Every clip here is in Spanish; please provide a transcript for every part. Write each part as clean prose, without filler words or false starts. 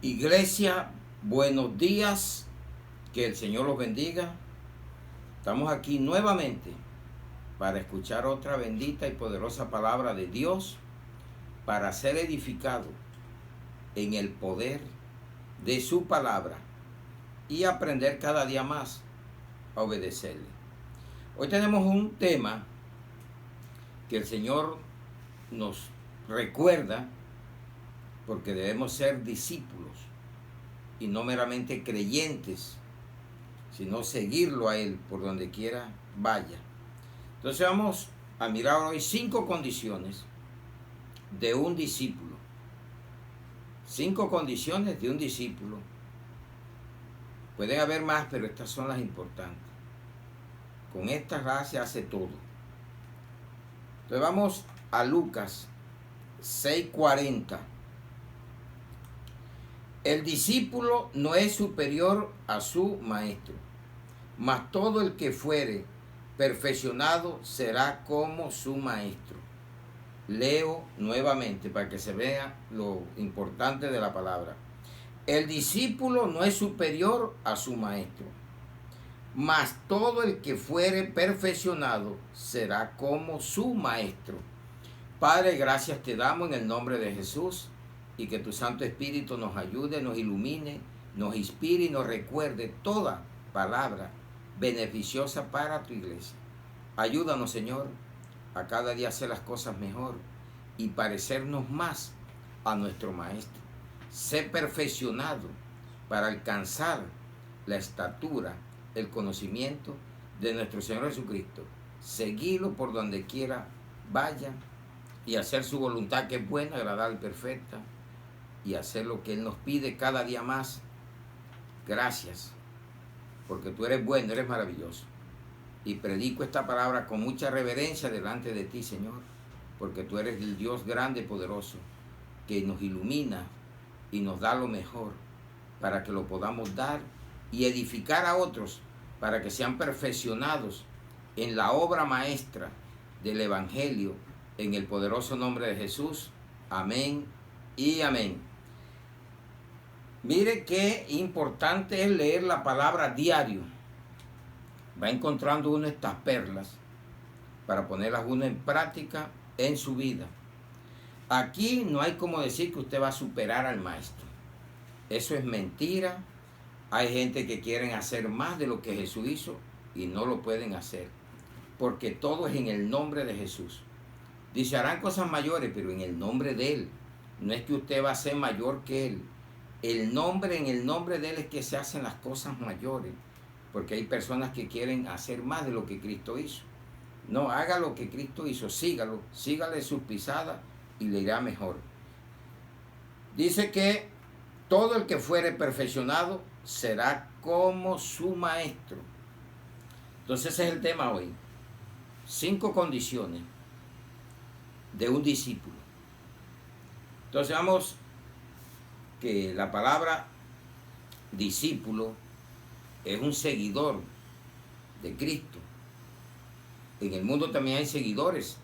Iglesia, buenos días, que el Señor los bendiga. Estamos aquí nuevamente para escuchar otra bendita y poderosa palabra de Dios, para ser edificado en el poder de su palabra y aprender cada día más a obedecerle. Hoy tenemos un tema que el Señor nos recuerda, porque debemos ser discípulos y no meramente creyentes, sino seguirlo a Él por donde quiera vaya. Entonces vamos a mirar hoy 5 condiciones de un discípulo. 5 condiciones de un discípulo. Pueden haber más, pero estas son las importantes. Con estas se hace todo. Entonces vamos a Lucas 6:40. El discípulo no es superior a su maestro, mas todo el que fuere perfeccionado será como su maestro. Leo nuevamente para que se vea lo importante de la palabra. El discípulo no es superior a su maestro, mas todo el que fuere perfeccionado será como su maestro. Padre, gracias te damos en el nombre de Jesús, y que tu Santo Espíritu nos ayude, nos ilumine, nos inspire y nos recuerde toda palabra beneficiosa para tu iglesia. Ayúdanos, Señor, a cada día hacer las cosas mejor y parecernos más a nuestro Maestro. Sé perfeccionado para alcanzar la estatura, el conocimiento de nuestro Señor Jesucristo. Seguirlo por donde quiera vaya y hacer su voluntad, que es buena, agradable y perfecta, y hacer lo que Él nos pide cada día más. Gracias, porque tú eres bueno, eres maravilloso. Y predico esta palabra con mucha reverencia delante de ti, Señor, porque tú eres el Dios grande y poderoso, que nos ilumina y nos da lo mejor para que lo podamos dar y edificar a otros, para que sean perfeccionados en la obra maestra del Evangelio, en el poderoso nombre de Jesús. Amén y amén. Mire qué importante es leer la palabra diario. Va encontrando uno estas perlas para ponerlas uno en práctica en su vida. Aquí no hay como decir que usted va a superar al maestro. Eso es mentira. Hay gente que quieren hacer más de lo que Jesús hizo y no lo pueden hacer, porque todo es en el nombre de Jesús. Dice, harán cosas mayores, pero en el nombre de Él. No es que usted va a ser mayor que Él. En el nombre de Él es que se hacen las cosas mayores, porque hay personas que quieren hacer más de lo que Cristo hizo. No, haga lo que Cristo hizo, sígale sus pisadas y le irá mejor. Dice que todo el que fuere perfeccionado será como su maestro. Entonces ese es el tema hoy. 5 condiciones de un discípulo. Entonces vamos, que la palabra discípulo es un seguidor de Cristo. En el mundo también hay seguidores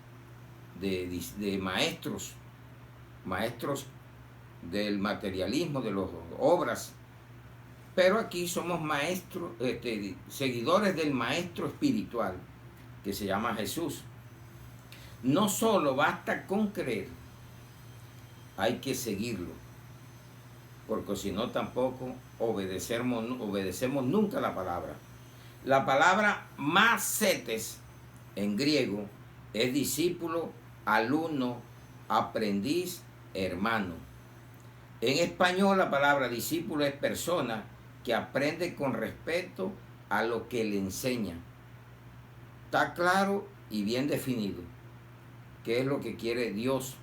de maestros del materialismo, de las obras, pero aquí somos maestros, seguidores del maestro espiritual, que se llama Jesús. No solo basta con creer, hay que seguirlo, porque si no tampoco obedecemos nunca la palabra. La palabra macetes en griego es discípulo, alumno, aprendiz, hermano. En español la palabra discípulo es persona que aprende con respeto a lo que le enseña. Está claro y bien definido qué es lo que quiere Dios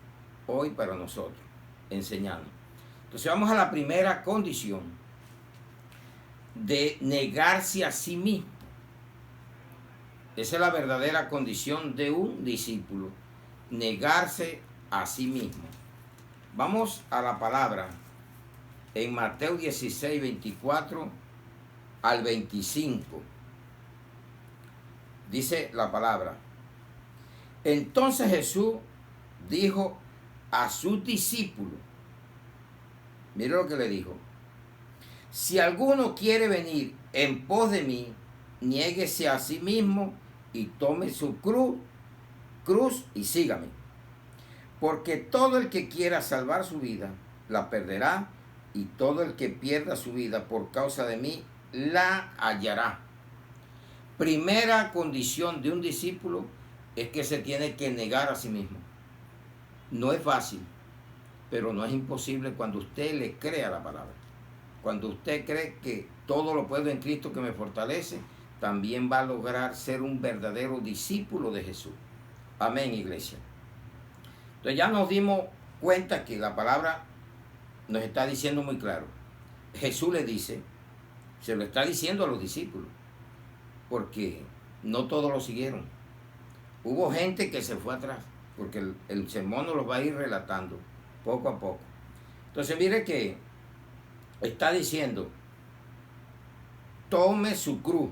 hoy para nosotros, enseñarnos. Entonces vamos a la primera condición, de negarse a sí mismo. Esa es la verdadera condición de un discípulo, negarse a sí mismo. Vamos a la palabra en Mateo 16, 24 al 25. Dice la palabra: entonces Jesús dijo a sus discípulos: Mire lo que le dijo. Si alguno quiere venir en pos de mí, niéguese a sí mismo y tome su cruz y sígame. Porque todo el que quiera salvar su vida, la perderá, y todo el que pierda su vida por causa de mí, la hallará. Primera condición de un discípulo es que se tiene que negar a sí mismo. No es fácil, pero no es imposible cuando usted le crea la palabra. Cuando usted cree que todo lo puedo en Cristo que me fortalece, también va a lograr ser un verdadero discípulo de Jesús. Amén, iglesia. Entonces ya nos dimos cuenta que la palabra nos está diciendo muy claro. Jesús le dice, se lo está diciendo a los discípulos, porque no todos lo siguieron. Hubo gente que se fue atrás, porque el sermón nos lo va a ir relatando poco a poco. Entonces mire que está diciendo, tome su cruz.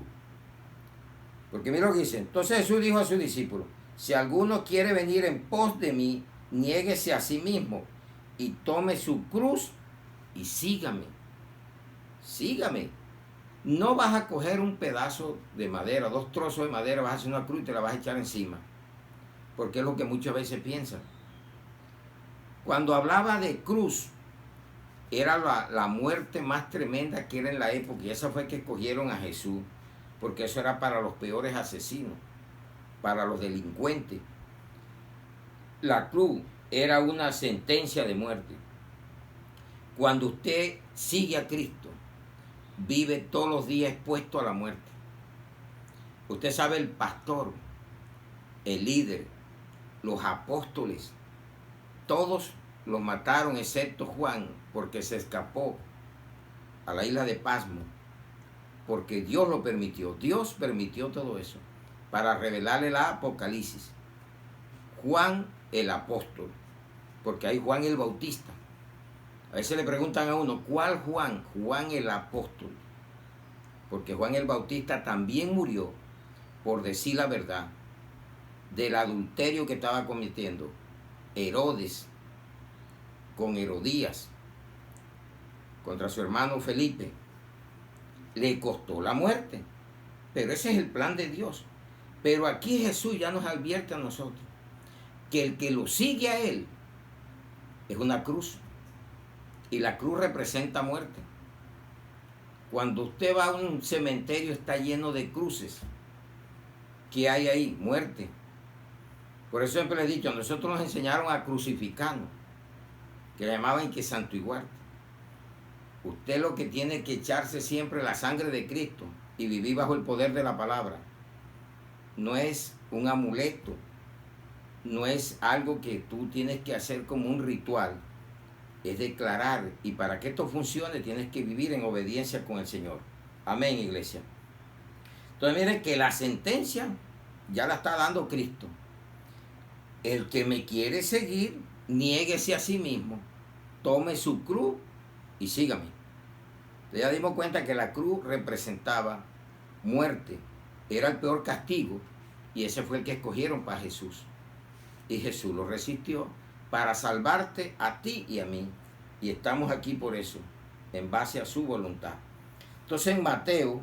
Porque mira lo que dice. Entonces Jesús dijo a sus discípulos, si alguno quiere venir en pos de mí, niéguese a sí mismo y tome su cruz y sígame. Sígame. No vas a coger un pedazo de madera, 2 trozos de madera, vas a hacer una cruz y te la vas a echar encima. Porque es lo que muchas veces piensan. Cuando hablaba de cruz, era la muerte más tremenda que era en la época, y esa fue que escogieron a Jesús, porque eso era para los peores asesinos, para los delincuentes. La cruz era una sentencia de muerte. Cuando usted sigue a Cristo, vive todos los días expuesto a la muerte. Usted sabe, el pastor, el líder, los apóstoles, todos los mataron excepto Juan, porque se escapó a la isla de Pasmo, porque Dios lo permitió. Dios permitió todo eso para revelarle la Apocalipsis. Juan el apóstol, porque hay Juan el Bautista. A veces le preguntan a uno, ¿cuál Juan? Juan el apóstol, porque Juan el Bautista también murió por decir la verdad del adulterio que estaba cometiendo Herodes con Herodías contra su hermano Felipe. Le costó la muerte, pero ese es el plan de Dios. Pero aquí Jesús ya nos advierte a nosotros que el que lo sigue a él es una cruz, y la cruz representa muerte. Cuando usted va a un cementerio está lleno de cruces. ¿Qué hay ahí? Muerte. Por eso siempre les he dicho, a nosotros nos enseñaron a crucificarnos, que le llamaban que santo igual. Usted lo que tiene que echarse siempre la sangre de Cristo y vivir bajo el poder de la palabra. No es un amuleto, no es algo que tú tienes que hacer como un ritual, es declarar, y para que esto funcione tienes que vivir en obediencia con el Señor. Amén, iglesia. Entonces miren que la sentencia ya la está dando Cristo. El que me quiere seguir, niéguese a sí mismo, tome su cruz y sígame. Ya dimos cuenta que la cruz representaba muerte, era el peor castigo, y ese fue el que escogieron para Jesús. Y Jesús lo resistió para salvarte a ti y a mí. Y estamos aquí por eso, en base a su voluntad. Entonces en Mateo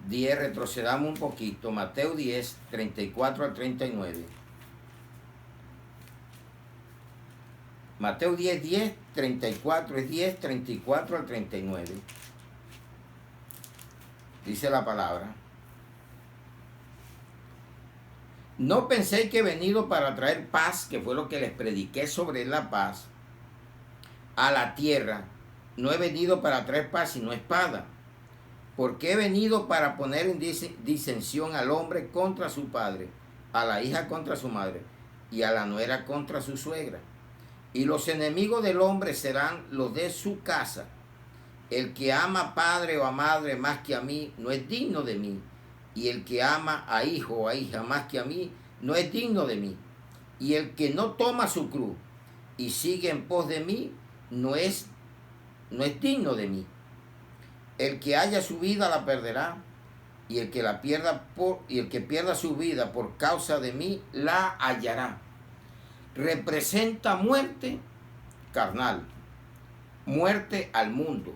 10, retrocedamos un poquito, Mateo 10, 34 al 39. Mateo 10, 10, 34, es 10, 34 al 39. Dice la palabra. No penséis que he venido para traer paz, que fue lo que les prediqué sobre la paz, a la tierra. No he venido para traer paz, sino espada. Porque he venido para poner en disensión al hombre contra su padre, a la hija contra su madre, y a la nuera contra su suegra. Y los enemigos del hombre serán los de su casa. El que ama a padre o a madre más que a mí, no es digno de mí. Y el que ama a hijo o a hija más que a mí, no es digno de mí. Y el que no toma su cruz y sigue en pos de mí, no es digno de mí. El que haya su vida la perderá, y el que pierda su vida por causa de mí la hallará. Representa muerte carnal, muerte al mundo.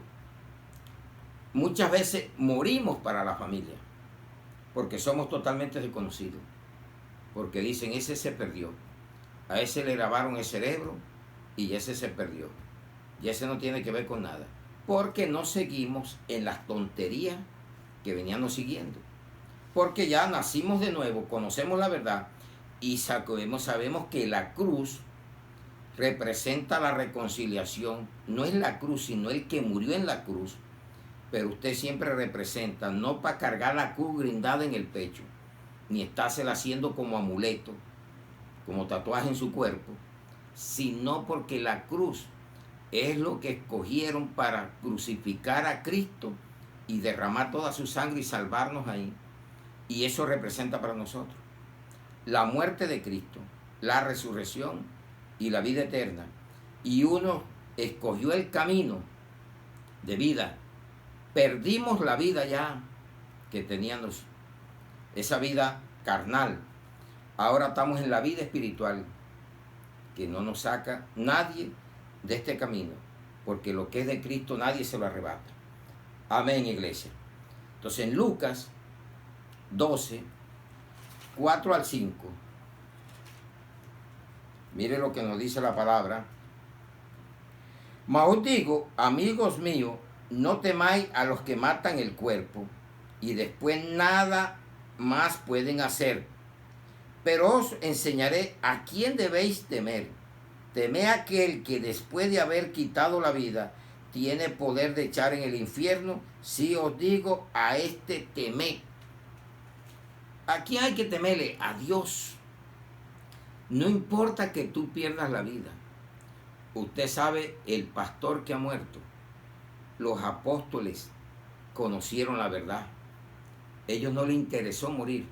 Muchas veces morimos para la familia, porque somos totalmente desconocidos, porque dicen, ese se perdió, a ese le lavaron el cerebro y ese se perdió, y ese no tiene que ver con nada, porque no seguimos en las tonterías que veníamos siguiendo, porque ya nacimos de nuevo, conocemos la verdad y sabemos que la cruz representa la reconciliación. No es la cruz, sino el que murió en la cruz. Pero usted siempre representa, no para cargar la cruz grindada en el pecho, ni estársela haciendo como amuleto, como tatuaje en su cuerpo, sino porque la cruz es lo que escogieron para crucificar a Cristo y derramar toda su sangre y salvarnos ahí. Y eso representa para nosotros la muerte de Cristo, la resurrección y la vida eterna. Y uno escogió el camino de vida. Perdimos la vida ya que teníamos, esa vida carnal. Ahora estamos en la vida espiritual, que no nos saca nadie de este camino, porque lo que es de Cristo nadie se lo arrebata. Amén, iglesia. Entonces en Lucas 12, 4 al 5, mire lo que nos dice la palabra. Mas os digo, amigos míos, no temáis a los que matan el cuerpo y después nada más pueden hacer. Pero os enseñaré a quién debéis temer. Temed a aquel que después de haber quitado la vida tiene poder de echar en el infierno. Si os digo, a este temed. ¿A quién hay que temerle? A Dios. No importa que tú pierdas la vida. Usted sabe, el pastor que ha muerto, los apóstoles conocieron la verdad. Ellos no les interesó morir.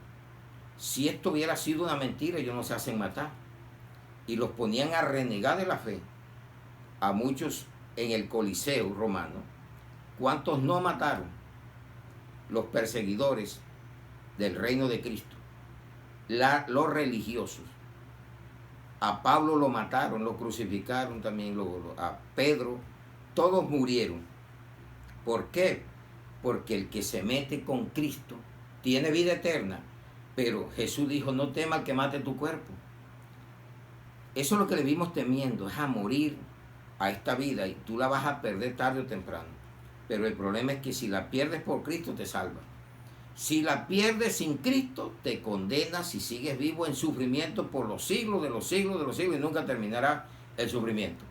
Si esto hubiera sido una mentira, ellos no se hacen matar. Y los ponían a renegar de la fe. A muchos en el Coliseo romano. ¿Cuántos no mataron? Los perseguidores del reino de Cristo. Los religiosos. A Pablo lo mataron, lo crucificaron también, a Pedro, todos murieron. ¿Por qué? Porque el que se mete con Cristo tiene vida eterna. Pero Jesús dijo, no temas al que mate tu cuerpo. Eso es lo que le vimos temiendo, es a morir a esta vida y tú la vas a perder tarde o temprano. Pero el problema es que si la pierdes por Cristo te salva. Si la pierdes sin Cristo, te condenas y sigues vivo en sufrimiento por los siglos de los siglos de los siglos y nunca terminará el sufrimiento.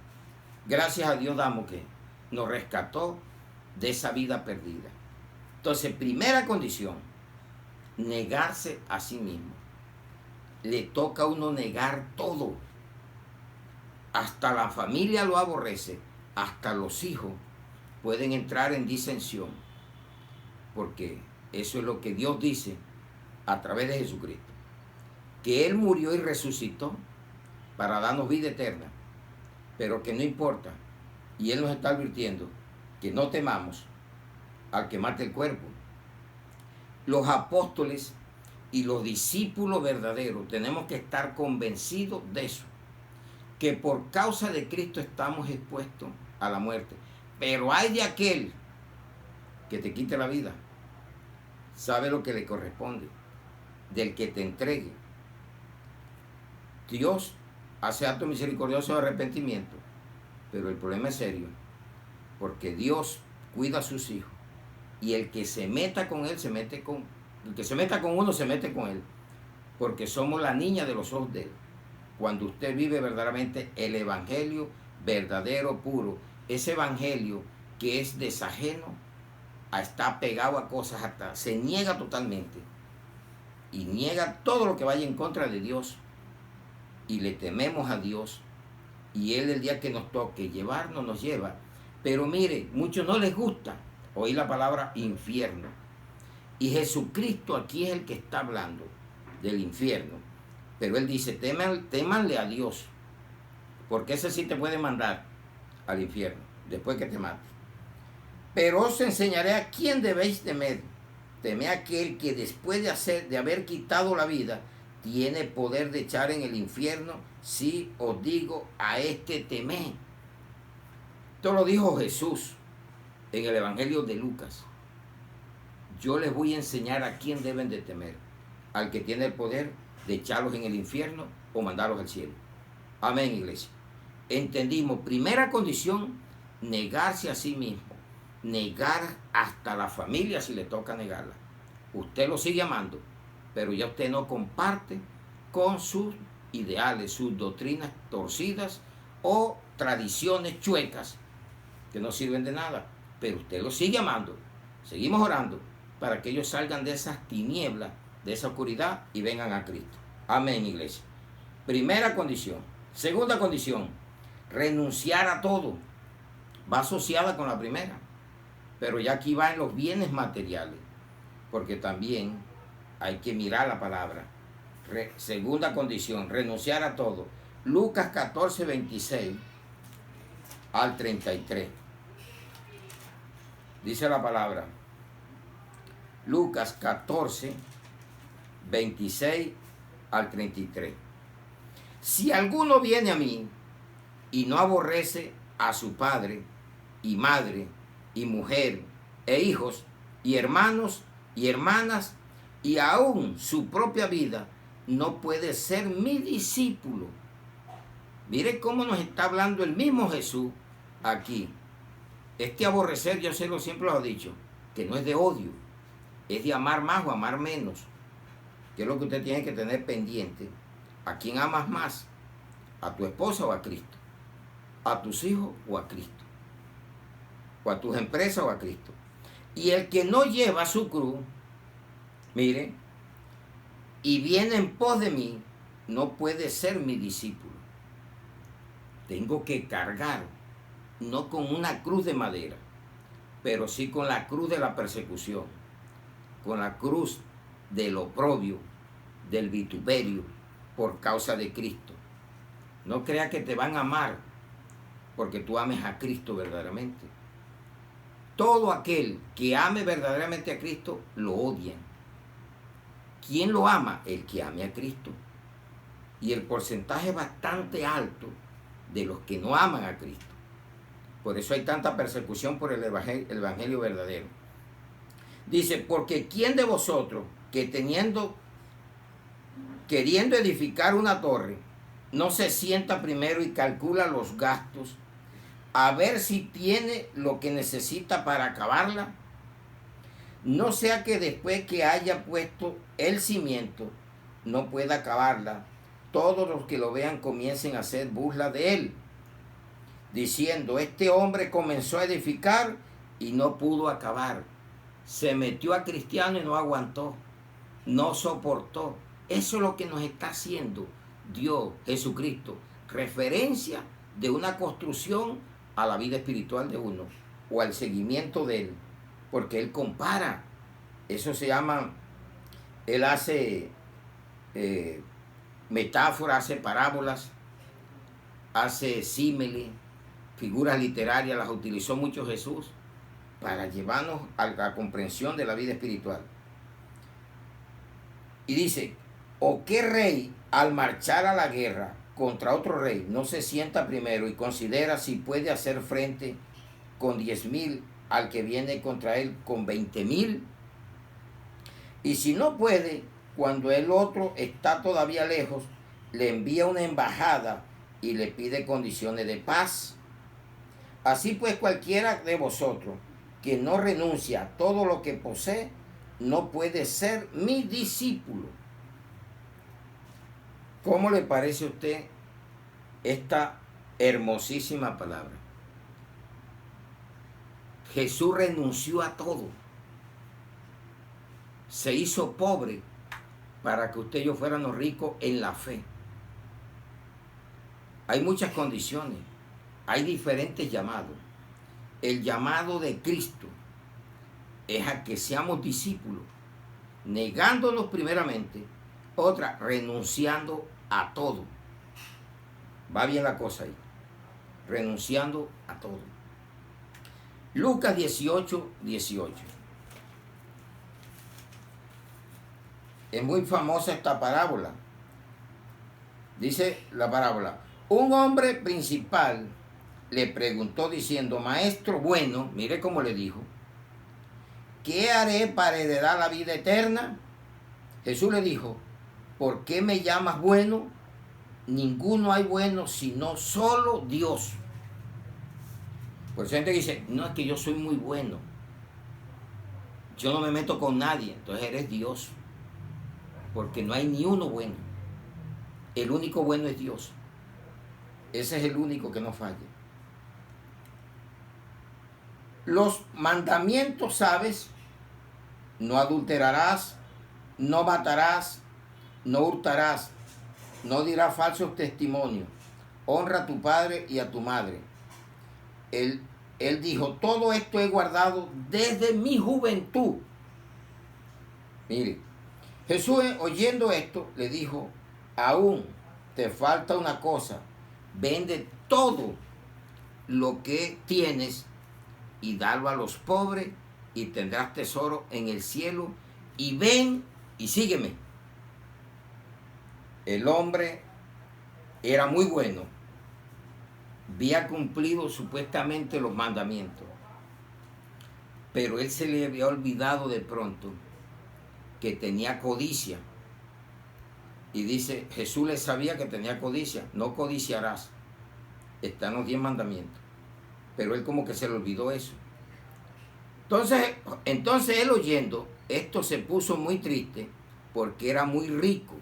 Gracias a Dios damos que nos rescató de esa vida perdida. Entonces, primera condición, negarse a sí mismo. Le toca a uno negar todo. Hasta la familia lo aborrece, hasta los hijos pueden entrar en disensión, porque eso es lo que Dios dice a través de Jesucristo, que Él murió y resucitó para darnos vida eterna, pero que no importa, y Él nos está advirtiendo que no temamos al que mate el cuerpo. Los apóstoles y los discípulos verdaderos tenemos que estar convencidos de eso, que por causa de Cristo estamos expuestos a la muerte, pero hay de aquel que te quite la vida. Sabe lo que le corresponde, del que te entregue. Dios hace acto misericordioso de arrepentimiento, pero el problema es serio, porque Dios cuida a sus hijos, y el que se meta con él, el que se meta con uno, se mete con él, porque somos la niña de los ojos de él. Cuando usted vive verdaderamente el evangelio verdadero, puro, ese evangelio que es desajeno, está pegado a cosas, hasta se niega totalmente y niega todo lo que vaya en contra de Dios, y le tememos a Dios, y Él el día que nos toque llevarnos, nos lleva. Pero mire, muchos no les gusta oír la palabra infierno, y Jesucristo aquí es el que está hablando del infierno, pero Él dice, témanle a Dios, porque ese sí te puede mandar al infierno después que te mate. Pero os enseñaré a quién debéis temer. Temed a aquel que después de haber quitado la vida, tiene poder de echar en el infierno. Si os digo, a este temed. Esto lo dijo Jesús en el Evangelio de Lucas. Yo les voy a enseñar a quién deben de temer. Al que tiene el poder de echarlos en el infierno o mandarlos al cielo. Amén, iglesia. Entendimos, primera condición, negarse a sí mismo. Negar hasta la familia si le toca negarla. Usted lo sigue amando, pero ya usted no comparte con sus ideales, sus doctrinas torcidas o tradiciones chuecas que no sirven de nada, pero usted lo sigue amando. Seguimos orando para que ellos salgan de esas tinieblas, de esa oscuridad y vengan a Cristo. Amén, iglesia. Primera condición. Segunda condición, renunciar a todo. Va asociada con la primera, pero ya aquí va en los bienes materiales, porque también hay que mirar la palabra. Segunda condición, renunciar a todo. Lucas 14, 26 al 33. Dice la palabra. Lucas 14, 26 al 33. Si alguno viene a mí y no aborrece a su padre y madre y mujer e hijos y hermanos y hermanas y aún su propia vida, no puede ser mi discípulo. Mire cómo nos está hablando el mismo Jesús aquí. Este aborrecer, yo siempre lo he dicho, que no es de odio, es de amar más o amar menos. Que es lo que usted tiene que tener pendiente. ¿A quién amas más? ¿A tu esposa o a Cristo? ¿A tus hijos o a Cristo? ¿O a tus empresas o a Cristo? Y el que no lleva su cruz, mire, y viene en pos de mí, no puede ser mi discípulo. Tengo que cargar, no con una cruz de madera, pero sí con la cruz de la persecución, con la cruz del oprobio, del vituperio, por causa de Cristo. No creas que te van a amar porque tú ames a Cristo verdaderamente. Todo aquel que ame verdaderamente a Cristo lo odian. ¿Quién lo ama? El que ame a Cristo. Y el porcentaje es bastante alto de los que no aman a Cristo. Por eso hay tanta persecución por el evangelio verdadero. Dice, porque ¿quién de vosotros que queriendo edificar una torre, no se sienta primero y calcula los gastos, a ver si tiene lo que necesita para acabarla? No sea que después que haya puesto el cimiento, no pueda acabarla, todos los que lo vean comiencen a hacer burla de él, diciendo, este hombre comenzó a edificar y no pudo acabar. Se metió a cristiano y no aguantó, no soportó. Eso es lo que nos está haciendo Dios, Jesucristo, referencia de una construcción a la vida espiritual de uno o al seguimiento de él, porque él compara. Eso se llama, él hace metáforas, hace parábolas, hace símiles, figuras literarias, las utilizó mucho Jesús para llevarnos a la comprensión de la vida espiritual. Y dice, ¿o qué rey al marchar a la guerra contra otro rey no se sienta primero y considera si puede hacer frente con 10,000 al que viene contra él con 20,000? Y si no puede, cuando el otro está todavía lejos, le envía una embajada y le pide condiciones de paz. Así pues, cualquiera de vosotros que no renuncia a todo lo que posee, no puede ser mi discípulo. ¿Cómo le parece a usted esta hermosísima palabra? Jesús renunció a todo. Se hizo pobre para que usted y yo fuéramos ricos en la fe. Hay muchas condiciones, hay diferentes llamados. El llamado de Cristo es a que seamos discípulos, negándonos primeramente, otra, renunciando a todo. Va bien la cosa ahí, renunciando a todo. Lucas 18, 18. Es muy famosa esta parábola. Dice la parábola, un hombre principal le preguntó diciendo, Maestro bueno, mire cómo le dijo, ¿qué haré para heredar la vida eterna? Jesús le dijo, ¿por qué me llamas bueno? Ninguno hay bueno sino solo Dios. Por eso hay gente que dice, no, es que yo soy muy bueno. Yo no me meto con nadie. Entonces eres Dios. Porque no hay ni uno bueno. El único bueno es Dios. Ese es el único que no falla. Los mandamientos, ¿sabes? No adulterarás, no matarás, no hurtarás, no dirás falsos testimonios, honra a tu padre y a tu madre. Él dijo, todo esto he guardado desde mi juventud. Mire, Jesús oyendo esto le dijo, aún te falta una cosa, vende todo lo que tienes y dalo a los pobres y tendrás tesoro en el cielo y ven y sígueme. El hombre era muy bueno, había cumplido supuestamente los mandamientos, pero él se le había olvidado de pronto que tenía codicia. Y dice, Jesús le sabía que tenía codicia, no codiciarás. Están los 10 mandamientos. Pero él como que se le olvidó eso. Entonces él oyendo esto se puso muy triste porque era muy rico.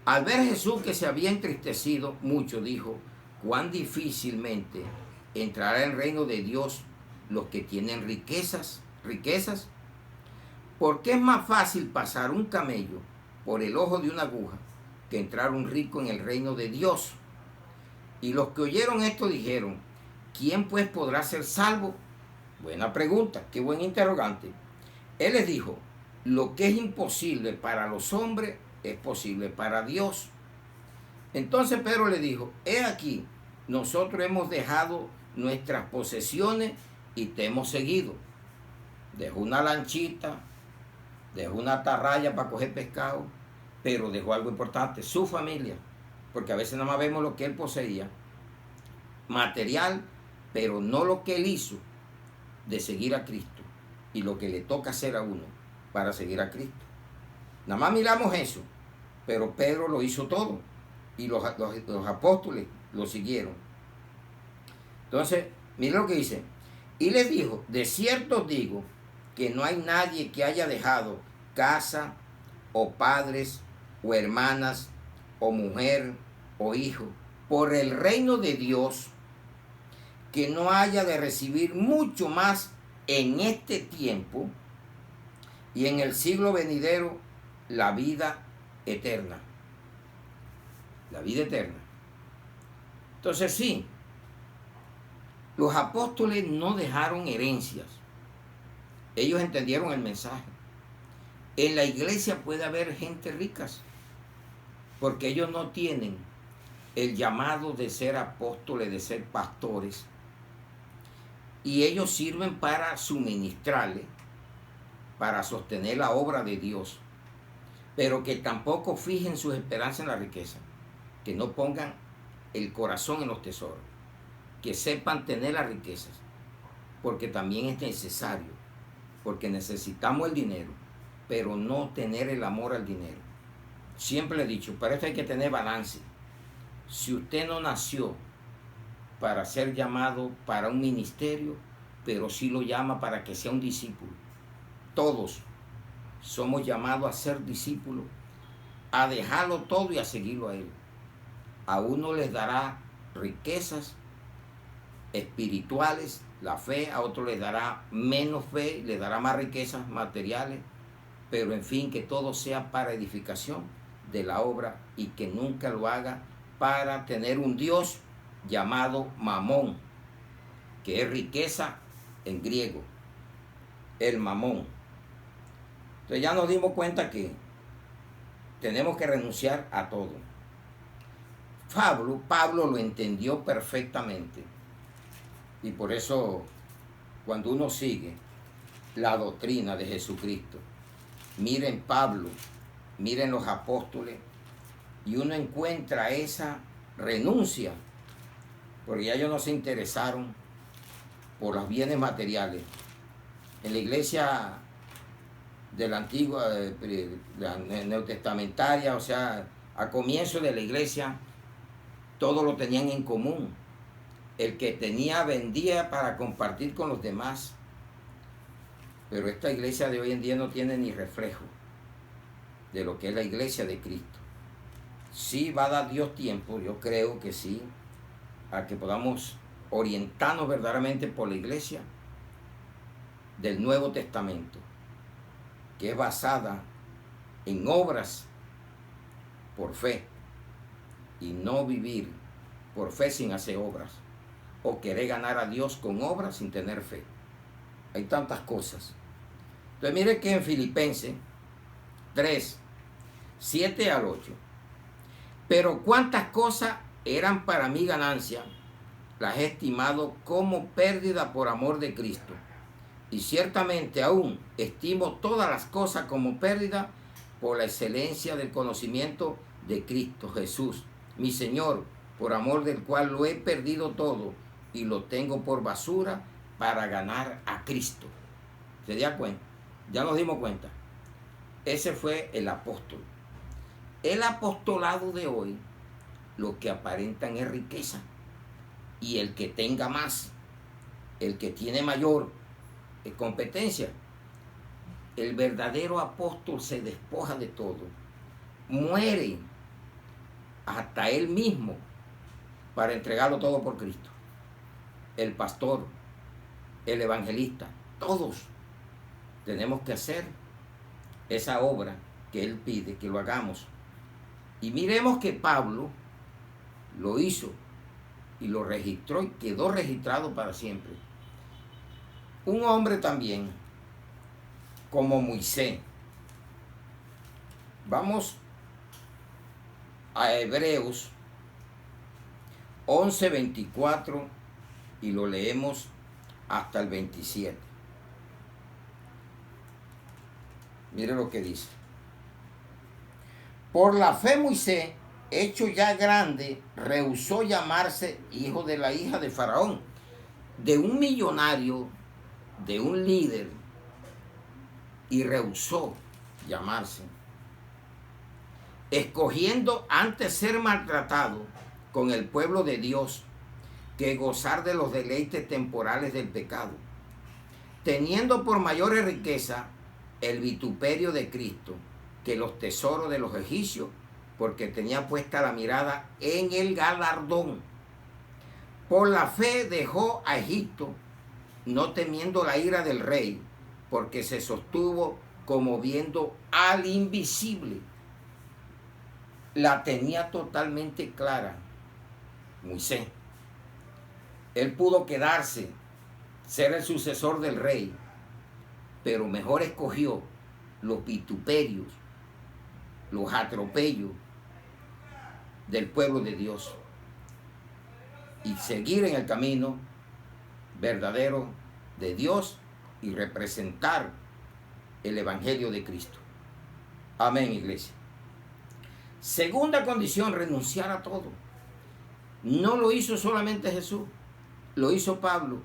Al ver a Jesús que se había entristecido mucho, dijo, cuán difícilmente entrará en el reino de Dios los que tienen riquezas, porque es más fácil pasar un camello por el ojo de una aguja que entrar un rico en el reino de Dios. Y los que oyeron esto dijeron, ¿quién pues podrá ser salvo? Buena pregunta, qué buen interrogante. Él les dijo, lo que es imposible para los hombres es posible para Dios. Entonces Pedro le dijo, he aquí, nosotros hemos dejado nuestras posesiones y te hemos seguido. Dejó una lanchita, dejó una atarraya para coger pescado, pero dejó algo importante, su familia, porque a veces nada más vemos lo que él poseía, material, pero no lo que él hizo de seguir a Cristo y lo que le toca hacer a uno para seguir a Cristo. Nada más miramos eso, pero Pedro lo hizo todo y los apóstoles lo siguieron. Entonces, mira lo que dice, y les dijo, de cierto os digo que no hay nadie que haya dejado casa o padres o hermanas o mujer o hijo por el reino de Dios que no haya de recibir mucho más en este tiempo y en el siglo venidero la vida eterna. La vida eterna. Entonces sí, los apóstoles no dejaron herencias. Ellos entendieron el mensaje. En la iglesia puede haber gente ricas, porque ellos no tienen el llamado de ser apóstoles, de ser pastores, y ellos sirven para suministrarle, para sostener la obra de Dios, pero que tampoco fijen sus esperanzas en la riqueza, que no pongan el corazón en los tesoros, que sepan tener las riquezas, porque también es necesario, porque necesitamos el dinero, pero no tener el amor al dinero. Siempre le he dicho, para eso hay que tener balance. Si usted no nació para ser llamado para un ministerio, pero sí lo llama para que sea un discípulo. Todos somos llamados a ser discípulos, a dejarlo todo y a seguirlo a él. A uno les dará riquezas espirituales, la fe, a otro les dará menos fe, les dará más riquezas materiales, pero en fin, que todo sea para edificación de la obra y que nunca lo haga para tener un Dios llamado Mamón, que es riqueza en griego, el mamón. Entonces ya nos dimos cuenta que tenemos que renunciar a todo. Pablo lo entendió perfectamente, y por eso cuando uno sigue la doctrina de Jesucristo, miren Pablo, miren los apóstoles, y uno encuentra esa renuncia porque ya ellos no se interesaron por los bienes materiales. En la iglesia de la antigua, la neotestamentaria, o sea, a comienzo de la iglesia, todo lo tenían en común. El que tenía vendía para compartir con los demás. Pero esta iglesia de hoy en día no tiene ni reflejo de lo que es la iglesia de Cristo. Sí va a dar Dios tiempo, yo creo que sí, a que podamos orientarnos verdaderamente por la iglesia del Nuevo Testamento, que es basada en obras por fe y no vivir por fe sin hacer obras, o querer ganar a Dios con obras sin tener fe. Hay tantas cosas. Entonces mire que en Filipenses 3, 7 al 8, pero cuántas cosas eran para mí ganancia, las he estimado como pérdida por amor de Cristo. Y ciertamente aún estimo todas las cosas como pérdida por la excelencia del conocimiento de Cristo Jesús, mi Señor, por amor del cual lo he perdido todo y lo tengo por basura para ganar a Cristo. ¿Se da cuenta? Ya nos dimos cuenta. Ese fue el apóstol. El apostolado de hoy, lo que aparentan es riqueza. Y el que tenga más, el que tiene mayor competencia. El verdadero apóstol se despoja de todo. Muere hasta él mismo para entregarlo todo por Cristo. El pastor, el evangelista, todos tenemos que hacer esa obra que él pide, que lo hagamos. Y miremos que Pablo lo hizo y lo registró y quedó registrado para siempre. Un hombre también como Moisés. Vamos a Hebreos 11:24 y lo leemos hasta el 27. Mire lo que dice. Por la fe Moisés, hecho ya grande, rehusó llamarse hijo de la hija de Faraón, de un millonario, de un líder, y rehusó llamarse, escogiendo antes ser maltratado con el pueblo de Dios que gozar de los deleites temporales del pecado, teniendo por mayores riqueza el vituperio de Cristo que los tesoros de los egipcios, porque tenía puesta la mirada en el galardón. Por la fe dejó a Egipto, no temiendo la ira del rey, porque se sostuvo como viendo al invisible. La tenía totalmente clara Moisés. Él pudo quedarse, ser el sucesor del rey, pero mejor escogió los vituperios, los atropellos del pueblo de Dios y seguir en el camino verdadero de Dios y representar el evangelio de Cristo. Amén, iglesia. Segunda condición, renunciar a todo. No lo hizo solamente Jesús, lo hizo Pablo,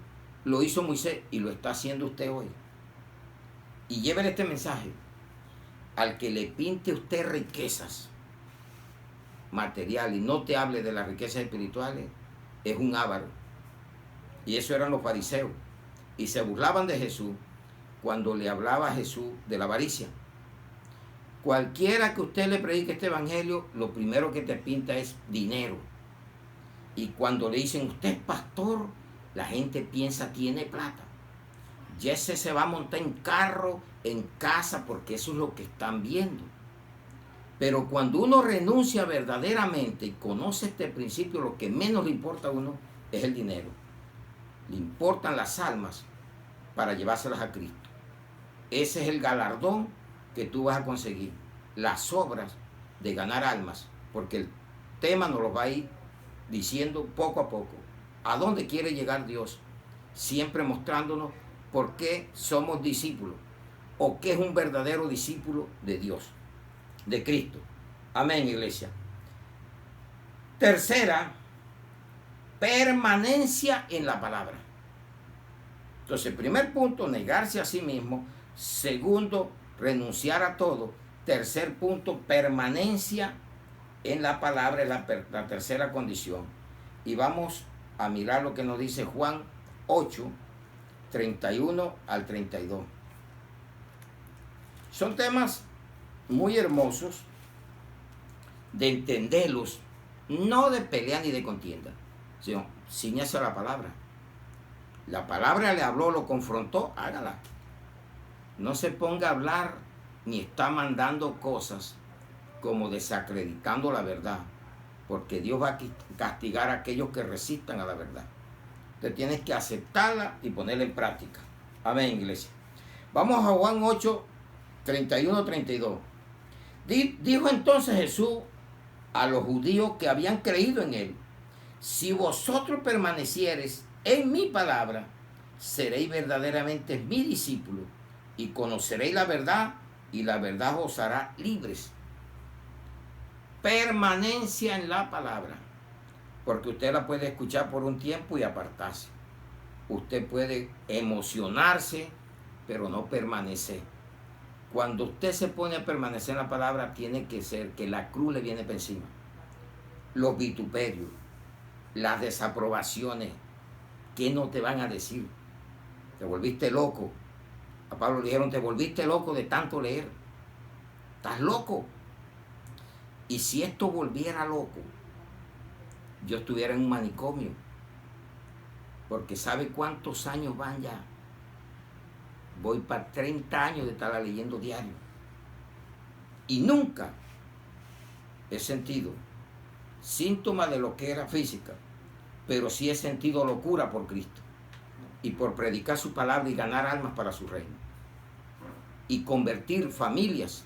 lo hizo Moisés y lo está haciendo usted hoy. Y llévele este mensaje. Al que le pinte usted riquezas materiales y no te hable de las riquezas espirituales, es un avaro. Y eso eran los fariseos. Y se burlaban de Jesús cuando le hablaba a Jesús de la avaricia. Cualquiera que usted le predique este evangelio, lo primero que te pinta es dinero. Y cuando le dicen, usted es pastor, la gente piensa tiene plata. Ya ese se va a montar en carro, en casa, porque eso es lo que están viendo. Pero cuando uno renuncia verdaderamente y conoce este principio, lo que menos le importa a uno es el dinero. Le importan las almas para llevárselas a Cristo. Ese es el galardón que tú vas a conseguir. Las obras de ganar almas, porque el tema nos lo va a ir diciendo poco a poco. ¿A dónde quiere llegar Dios? Siempre mostrándonos por qué somos discípulos o qué es un verdadero discípulo de Dios, de Cristo. Amén, iglesia. Tercera permanencia en la palabra. Entonces, primer punto, negarse a sí mismo. Segundo, renunciar a todo. Tercer punto, permanencia en la palabra, es la tercera condición. Y vamos a mirar lo que nos dice Juan 8, 31 al 32. Son temas muy hermosos de entenderlos, no de pelea ni de contienda, sino ciñase a la palabra. La palabra le habló, lo confrontó, hágala. No se ponga a hablar ni está mandando cosas como desacreditando la verdad, porque Dios va a castigar a aquellos que resistan a la verdad. Usted tiene que aceptarla y ponerla en práctica. Amén, iglesia. Vamos a Juan 8, 31, 32. Dijo entonces Jesús a los judíos que habían creído en él: si vosotros permaneciereis en mi palabra, seréis verdaderamente mi discípulos y conoceréis la verdad, y la verdad os hará libres. Permanencia en la palabra, porque usted la puede escuchar por un tiempo y apartarse. Usted puede emocionarse, pero no permanecer. Cuando usted se pone a permanecer en la palabra, tiene que ser que la cruz le viene por encima. Los vituperios, las desaprobaciones, ¿qué no te van a decir? Te volviste loco. A Pablo le dijeron, te volviste loco de tanto leer. Estás loco. Y si esto volviera loco, yo estuviera en un manicomio. Porque ¿sabe cuántos años van ya? Voy para 30 años de estar leyendo diario. Y nunca he sentido síntomas de lo que era física, pero sí he sentido locura por Cristo y por predicar su palabra y ganar almas para su reino y convertir familias,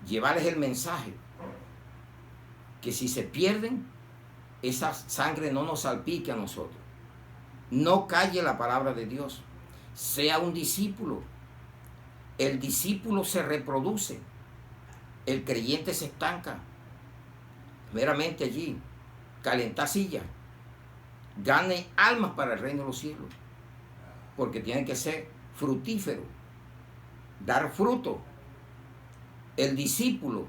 llevarles el mensaje que si se pierden, esa sangre no nos salpique a nosotros. No calle la palabra de Dios. Sea un discípulo. El discípulo se reproduce. El creyente se estanca. Meramente allí, calentar silla. Gane almas para el reino de los cielos. Porque tiene que ser fructífero. Dar fruto. El discípulo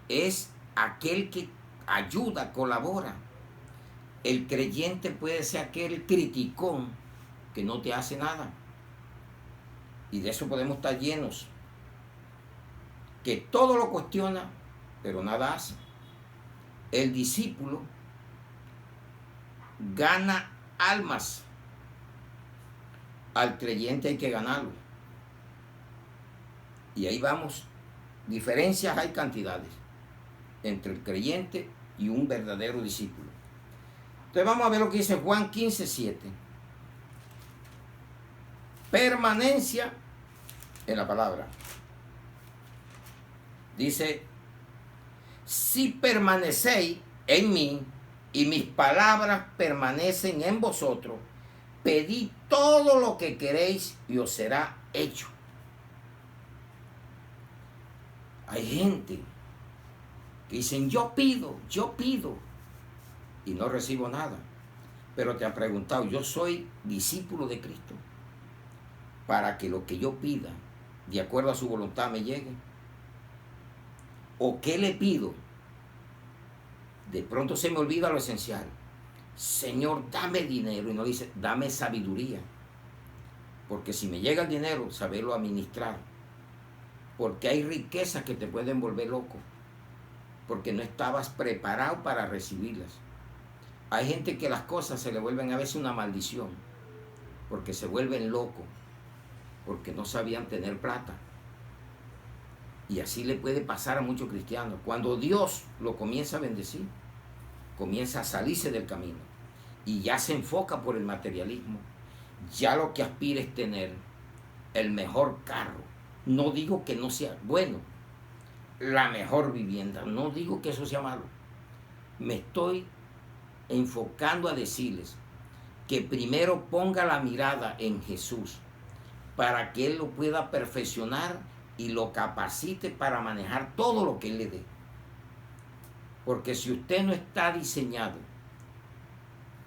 es aquel que ayuda, colabora. El creyente puede ser aquel criticón que no te hace nada. Y de eso podemos estar llenos. Que todo lo cuestiona, pero nada hace. El discípulo gana almas. Al creyente hay que ganarlo. Y ahí vamos. Diferencias hay cantidades entre el creyente y un verdadero discípulo. Entonces vamos a ver lo que dice Juan 15, 7. Permanencia en la palabra. Dice, si permanecéis en mí y mis palabras permanecen en vosotros, pedid todo lo que queréis y os será hecho. Hay gente que dicen, yo pido, y no recibo nada. Pero te ha preguntado, yo soy discípulo de Cristo, para que lo que yo pida, de acuerdo a su voluntad, me llegue. ¿O qué le pido? De pronto se me olvida lo esencial. Señor, dame dinero. Y no dice, dame sabiduría. Porque si me llega el dinero, saberlo administrar. Porque hay riquezas que te pueden volver loco. Porque no estabas preparado para recibirlas. Hay gente que las cosas se le vuelven a veces una maldición. Porque se vuelven locos. Porque no sabían tener plata. Y así le puede pasar a muchos cristianos. Cuando Dios lo comienza a bendecir, comienza a salirse del camino. Y ya se enfoca por el materialismo. Ya lo que aspira es tener el mejor carro. No digo que no sea bueno. La mejor vivienda. No digo que eso sea malo. Me estoy enfocando a decirles que primero ponga la mirada en Jesús para que Él lo pueda perfeccionar y lo capacite para manejar todo lo que Él le dé. Porque si usted no está diseñado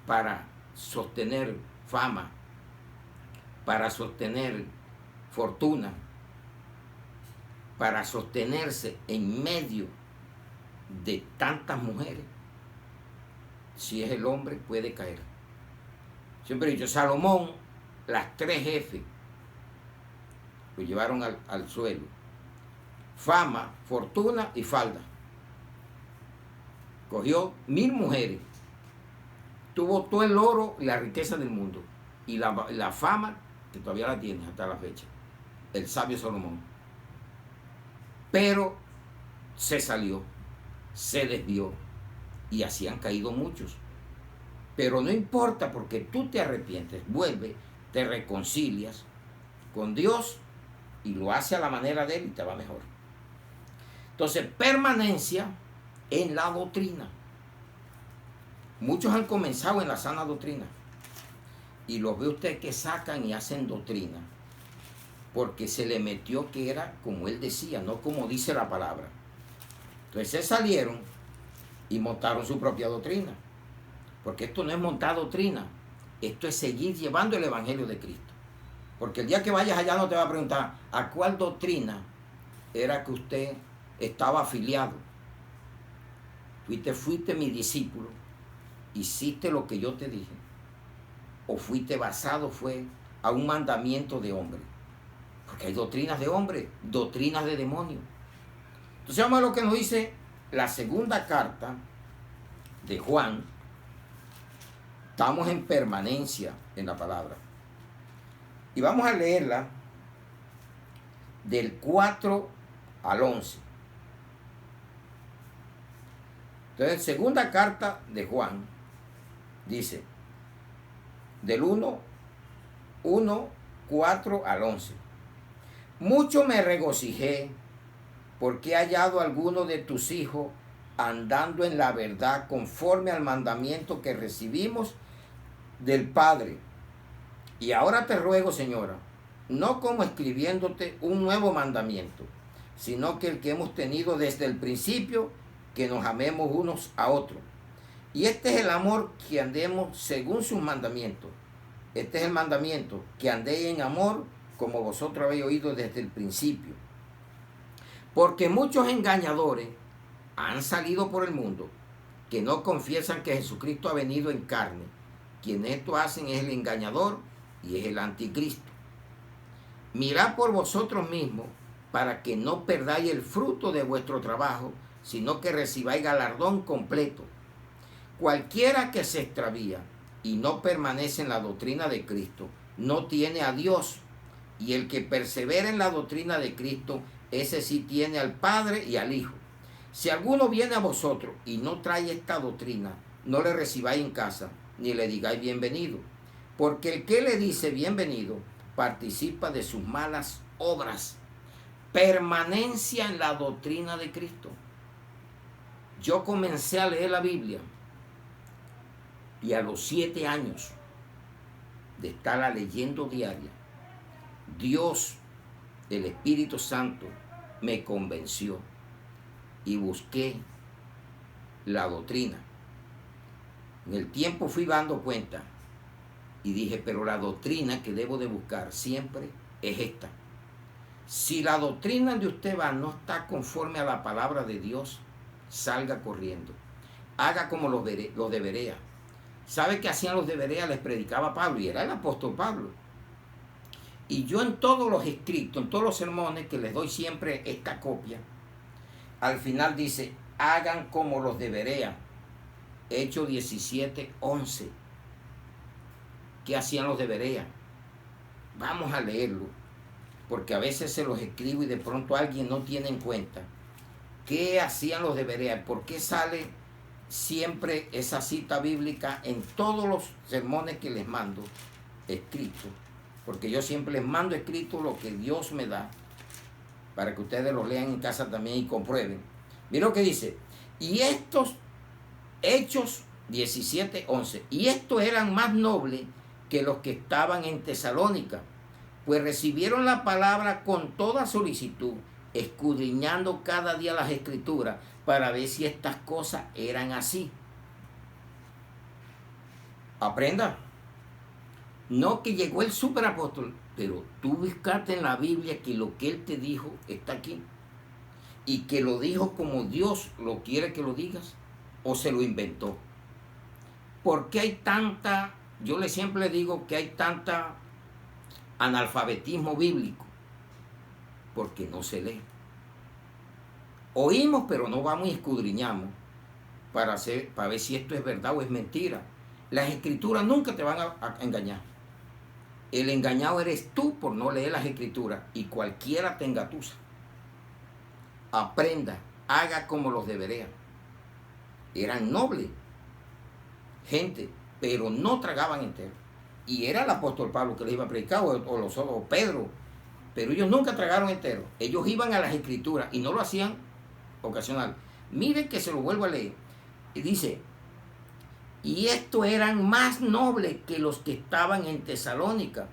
para sostener fama, para sostener fortuna, para sostenerse en medio de tantas mujeres. Si es el hombre, puede caer. Siempre he dicho, Salomón, las 3 F lo llevaron al suelo: fama, fortuna y falda. Cogió 1000 mujeres, tuvo todo el oro y la riqueza del mundo, y la fama que todavía la tiene hasta la fecha, el sabio Salomón. Pero se salió, se desvió, y así han caído muchos. Pero no importa, porque tú te arrepientes, vuelve, te reconcilias con Dios y lo hace a la manera de Él y te va mejor. Entonces, permanencia en la doctrina. Muchos han comenzado en la sana doctrina y los ve usted que sacan y hacen doctrina porque se le metió que era como él decía, no como dice la palabra. Entonces se salieron y montaron su propia doctrina, porque esto no es montar doctrina, esto es seguir llevando el evangelio de Cristo. Porque el día que vayas allá no te va a preguntar a cuál doctrina era que usted estaba afiliado. Fuiste mi discípulo, hiciste lo que yo te dije, o fuiste basado a un mandamiento de hombre, porque hay doctrinas de hombre, doctrinas de demonio. Entonces vamos a lo que nos dice la segunda carta de Juan. Estamos en permanencia en la palabra y vamos a leerla del 4 al 11. Entonces, segunda carta de Juan dice, del 1, 4 al 11. Mucho me regocijé porque he hallado a alguno de tus hijos andando en la verdad conforme al mandamiento que recibimos del Padre. Y ahora te ruego, Señora, no como escribiéndote un nuevo mandamiento, sino que el que hemos tenido desde el principio, que nos amemos unos a otros. Y este es el amor, que andemos según sus mandamientos. Este es el mandamiento, que andéis en amor como vosotros habéis oído desde el principio. Porque muchos engañadores han salido por el mundo, que no confiesan que Jesucristo ha venido en carne. Quien esto hacen es el engañador y es el anticristo. Mirad por vosotros mismos, para que no perdáis el fruto de vuestro trabajo, sino que recibáis galardón completo. Cualquiera que se extravía y no permanece en la doctrina de Cristo, no tiene a Dios. Y el que persevera en la doctrina de Cristo, ese sí tiene al Padre y al Hijo. Si alguno viene a vosotros y no trae esta doctrina, no le recibáis en casa, ni le digáis bienvenido. Porque el que le dice bienvenido, participa de sus malas obras. Permanencia en la doctrina de Cristo. Yo comencé a leer la Biblia y a los 7 años de estarla leyendo diaria, Dios, el Espíritu Santo, me convenció y busqué la doctrina. En el tiempo fui dando cuenta y dije, pero la doctrina que debo de buscar siempre es esta. Si la doctrina de usted no está conforme a la palabra de Dios, salga corriendo. Haga como los de Berea. ¿Sabe qué hacían los de Berea? Les predicaba Pablo, y era el apóstol Pablo. Y yo en todos los escritos, en todos los sermones que les doy siempre esta copia, al final dice, hagan como los de Berea. Hechos 17:11. ¿Qué hacían los de Berea? Vamos a leerlo, porque a veces se los escribo y de pronto alguien no tiene en cuenta. ¿Qué hacían los de Berea? ¿Por qué sale siempre esa cita bíblica en todos los sermones que les mando escrito? Porque yo siempre les mando escrito lo que Dios me da, para que ustedes lo lean en casa también y comprueben. Mira lo que dice. Y estos, Hechos 17:11, y estos eran más nobles que los que estaban en Tesalónica, pues recibieron la palabra con toda solicitud, escudriñando cada día las escrituras para ver si estas cosas eran así. Aprenda. No que llegó el superapóstol, pero tú buscaste en la Biblia que lo que él te dijo está aquí. Y que lo dijo como Dios lo quiere que lo digas, o se lo inventó. ¿Por qué hay tanta, yo siempre le digo que hay tanta analfabetismo bíblico? Porque no se lee. Oímos, pero no vamos y escudriñamos para ver si esto es verdad o es mentira. Las escrituras nunca te van a engañar. El engañado eres tú por no leer las escrituras, y cualquiera te engatusa. Aprenda, haga como los debería. Eran nobles, gente, pero no tragaban entero. Y era el apóstol Pablo que les iba a predicar, o Pedro, pero ellos nunca tragaron entero. Ellos iban a las escrituras y no lo hacían ocasional. Miren que se lo vuelvo a leer. Y dice, y estos eran más nobles que los que estaban en Tesalónica,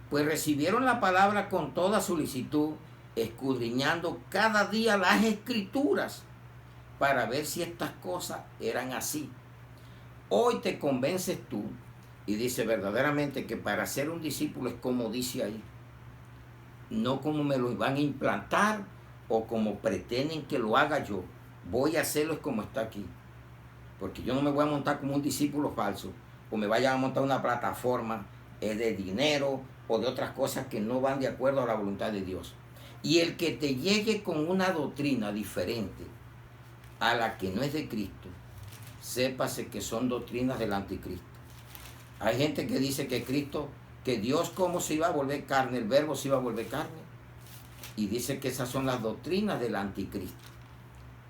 pues recibieron la palabra con toda solicitud, escudriñando cada día las escrituras para ver si estas cosas eran así. Hoy te convences tú y dices verdaderamente que para ser un discípulo es como dice ahí, no como me lo van a implantar o como pretenden que lo haga yo. Voy a hacerlo como está aquí, porque yo no me voy a montar como un discípulo falso, o me vayan a montar una plataforma de dinero o de otras cosas que no van de acuerdo a la voluntad de Dios. Y el que te llegue con una doctrina diferente a la que no es de Cristo, sépase que son doctrinas del anticristo. Hay gente que dice que Cristo, que Dios cómo se iba a volver carne, el verbo se iba a volver carne, y dice que esas son las doctrinas del anticristo.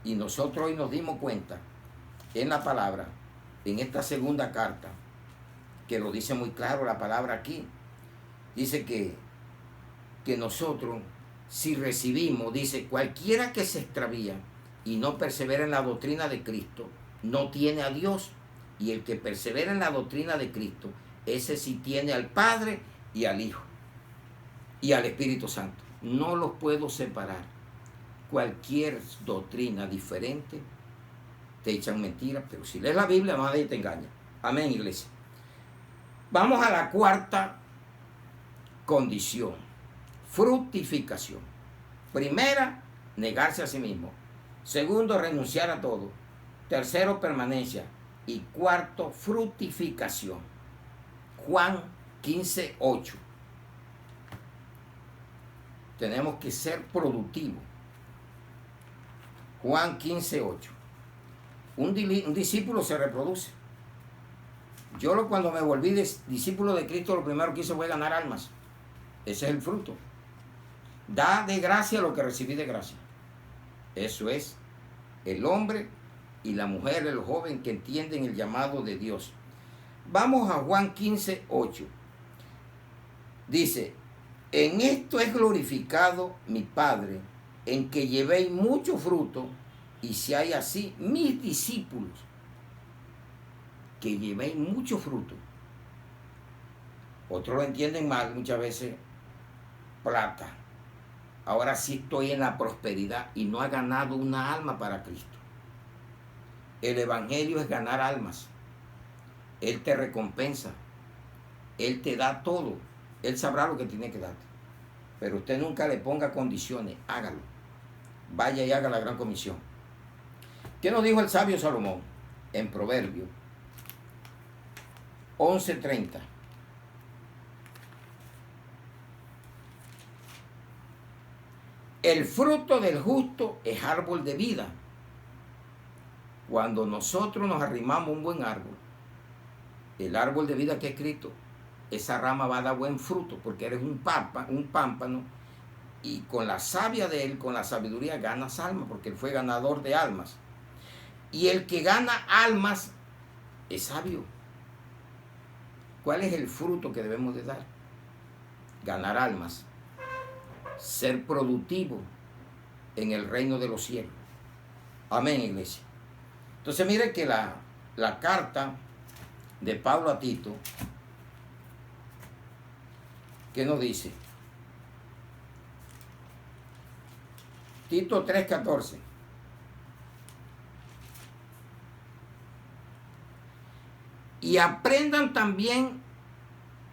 Y nosotros hoy nos dimos cuenta en la palabra, en esta segunda carta, que lo dice muy claro la palabra aquí, dice que nosotros, si recibimos, dice, cualquiera que se extravía y no persevera en la doctrina de Cristo, no tiene a Dios. Y el que persevera en la doctrina de Cristo, ese sí tiene al Padre y al Hijo y al Espíritu Santo. No los puedo separar. Cualquier doctrina diferente te echan mentiras, pero si lees la Biblia, nadie te engaña. Amén, iglesia. Vamos a la cuarta condición: fructificación. Primera, negarse a sí mismo. Segundo, renunciar a todo. Tercero, permanencia. Y cuarto, fructificación. Juan 15:8. Tenemos que ser productivos. Juan 15:8. Un discípulo se reproduce. Yo cuando me volví discípulo de Cristo, lo primero que hice fue ganar almas. Ese es el fruto. Da de gracia lo que recibí de gracia. Eso es el hombre y la mujer, el joven que entienden el llamado de Dios. Vamos a Juan 15:8. Dice, en esto es glorificado mi Padre, en que llevéis mucho fruto, y seáis así mis discípulos. Que llevéis mucho fruto. Otros lo entienden mal muchas veces. Plata. Ahora sí estoy en la prosperidad y no ha ganado una alma para Cristo. El evangelio es ganar almas. Él te recompensa. Él te da todo. Él sabrá lo que tiene que darte. Pero usted nunca le ponga condiciones. Hágalo. Vaya y haga la gran comisión. ¿Qué nos dijo el sabio Salomón en Proverbios 11:30? El fruto del justo es árbol de vida. Cuando nosotros nos arrimamos a un buen árbol, el árbol de vida que es Cristo, esa rama va a dar buen fruto, porque eres un pámpano, y con la savia de él, con la sabiduría, ganas almas, porque él fue ganador de almas. Y el que gana almas es sabio. ¿Cuál es el fruto que debemos de dar? Ganar almas. Ser productivo en el reino de los cielos. Amén, iglesia. Entonces mire que la carta de Pablo a Tito, ¿qué nos dice? Tito 3:14. Y aprendan también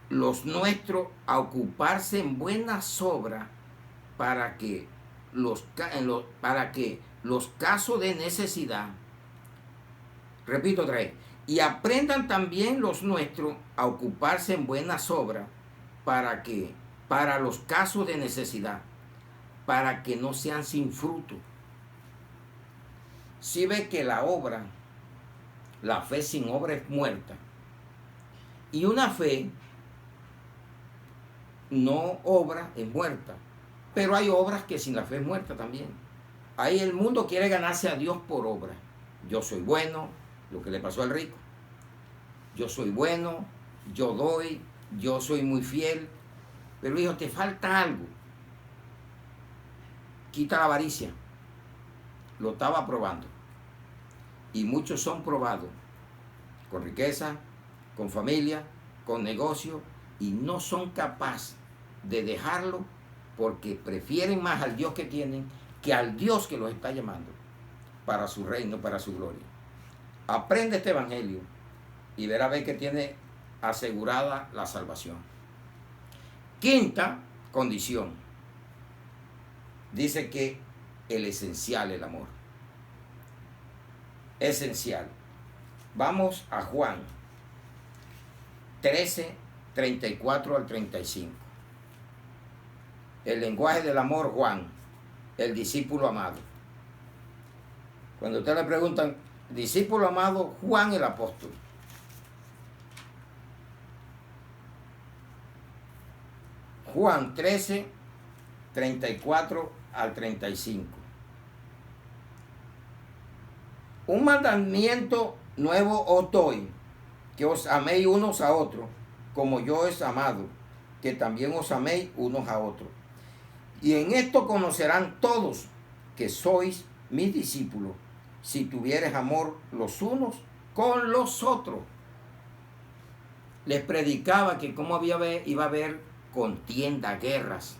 los nuestros a ocuparse en buenas obras para que para que los casos de necesidad, repito otra vez, y aprendan también los nuestros a ocuparse en buenas obras para los casos de necesidad, para que no sean sin fruto. Si ve que la fe sin obra es muerta, y una fe no obra es muerta, pero hay obras que sin la fe es muerta también. Ahí el mundo quiere ganarse a Dios por obra. Yo soy bueno, lo que le pasó al rico. Yo soy bueno, yo doy, yo soy muy fiel. Pero hijo, te falta algo. Quita la avaricia. Lo estaba probando. Y muchos son probados con riqueza, con familia, con negocio, y no son capaces de dejarlo porque prefieren más al Dios que tienen que al Dios que los está llamando para su reino, para su gloria. Aprende este evangelio y verá ver que tiene asegurada la salvación. Quinta condición. Dice que el esencial, el amor. Esencial. Vamos a Juan 13, 34 al 35. El lenguaje del amor, Juan, el discípulo amado. Cuando usted le preguntan, discípulo amado, Juan el apóstol. Juan 13, 34 al 35. Un mandamiento nuevo os doy, que os améis unos a otros, como yo os he amado, que también os améis unos a otros. Y en esto conocerán todos que sois mis discípulos, si tuviereis amor los unos con los otros. Les predicaba que cómo iba a haber contienda, guerras,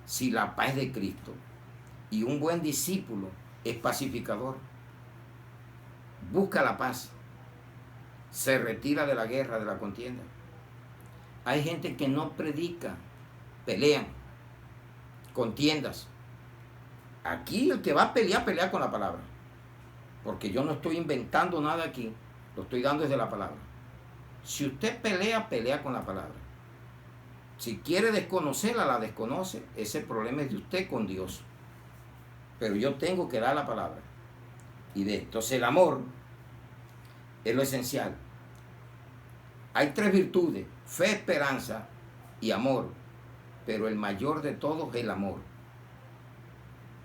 si la paz de Cristo. Y un buen discípulo es pacificador. Busca la paz. Se retira de la guerra, de la contienda. Hay gente que no predica, pelean, contiendas. Aquí el que va a pelear, pelea con la palabra. Porque yo no estoy inventando nada aquí, lo estoy dando desde la palabra. Si usted pelea, pelea con la palabra. Si quiere desconocerla, la desconoce. Ese problema es de usted con Dios. Pero yo tengo que dar la palabra. Entonces el amor es lo esencial. Hay tres virtudes: fe, esperanza y amor. Pero el mayor de todos es el amor.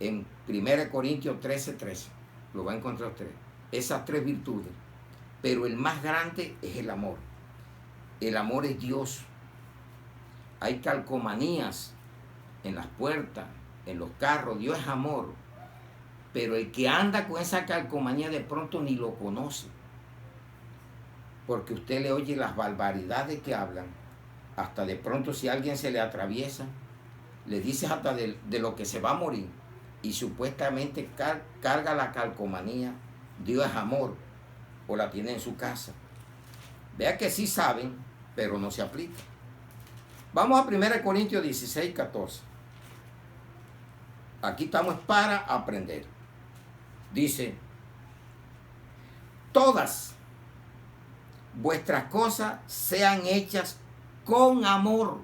En 1 Corintios 13, 13 lo va a encontrar usted. Esas tres virtudes. Pero el más grande es el amor. El amor es Dios. Hay calcomanías en las puertas, en los carros. Dios es amor. Pero el que anda con esa calcomanía de pronto ni lo conoce. Porque usted le oye las barbaridades que hablan. Hasta de pronto si alguien se le atraviesa, le dice hasta de lo que se va a morir. Y supuestamente carga la calcomanía. Dios es amor. O la tiene en su casa. Vea que sí saben, pero no se aplica. Vamos a 1 Corintios 16, 14. Aquí estamos para aprender. Dice: todas vuestras cosas sean hechas con amor.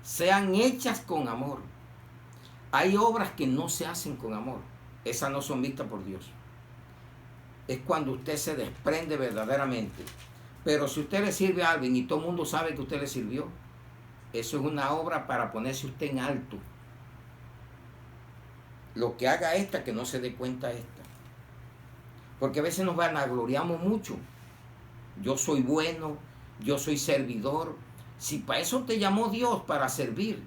Sean hechas con amor. Hay obras que no se hacen con amor. Esas no son vistas por Dios. Es cuando usted se desprende verdaderamente. Pero si usted le sirve a alguien y todo el mundo sabe que usted le sirvió, eso es una obra para ponerse usted en alto. Lo que haga esta, que no se dé cuenta esta. Porque a veces nos vanagloriamos mucho. Yo soy bueno, yo soy servidor. Si para eso te llamó Dios, para servir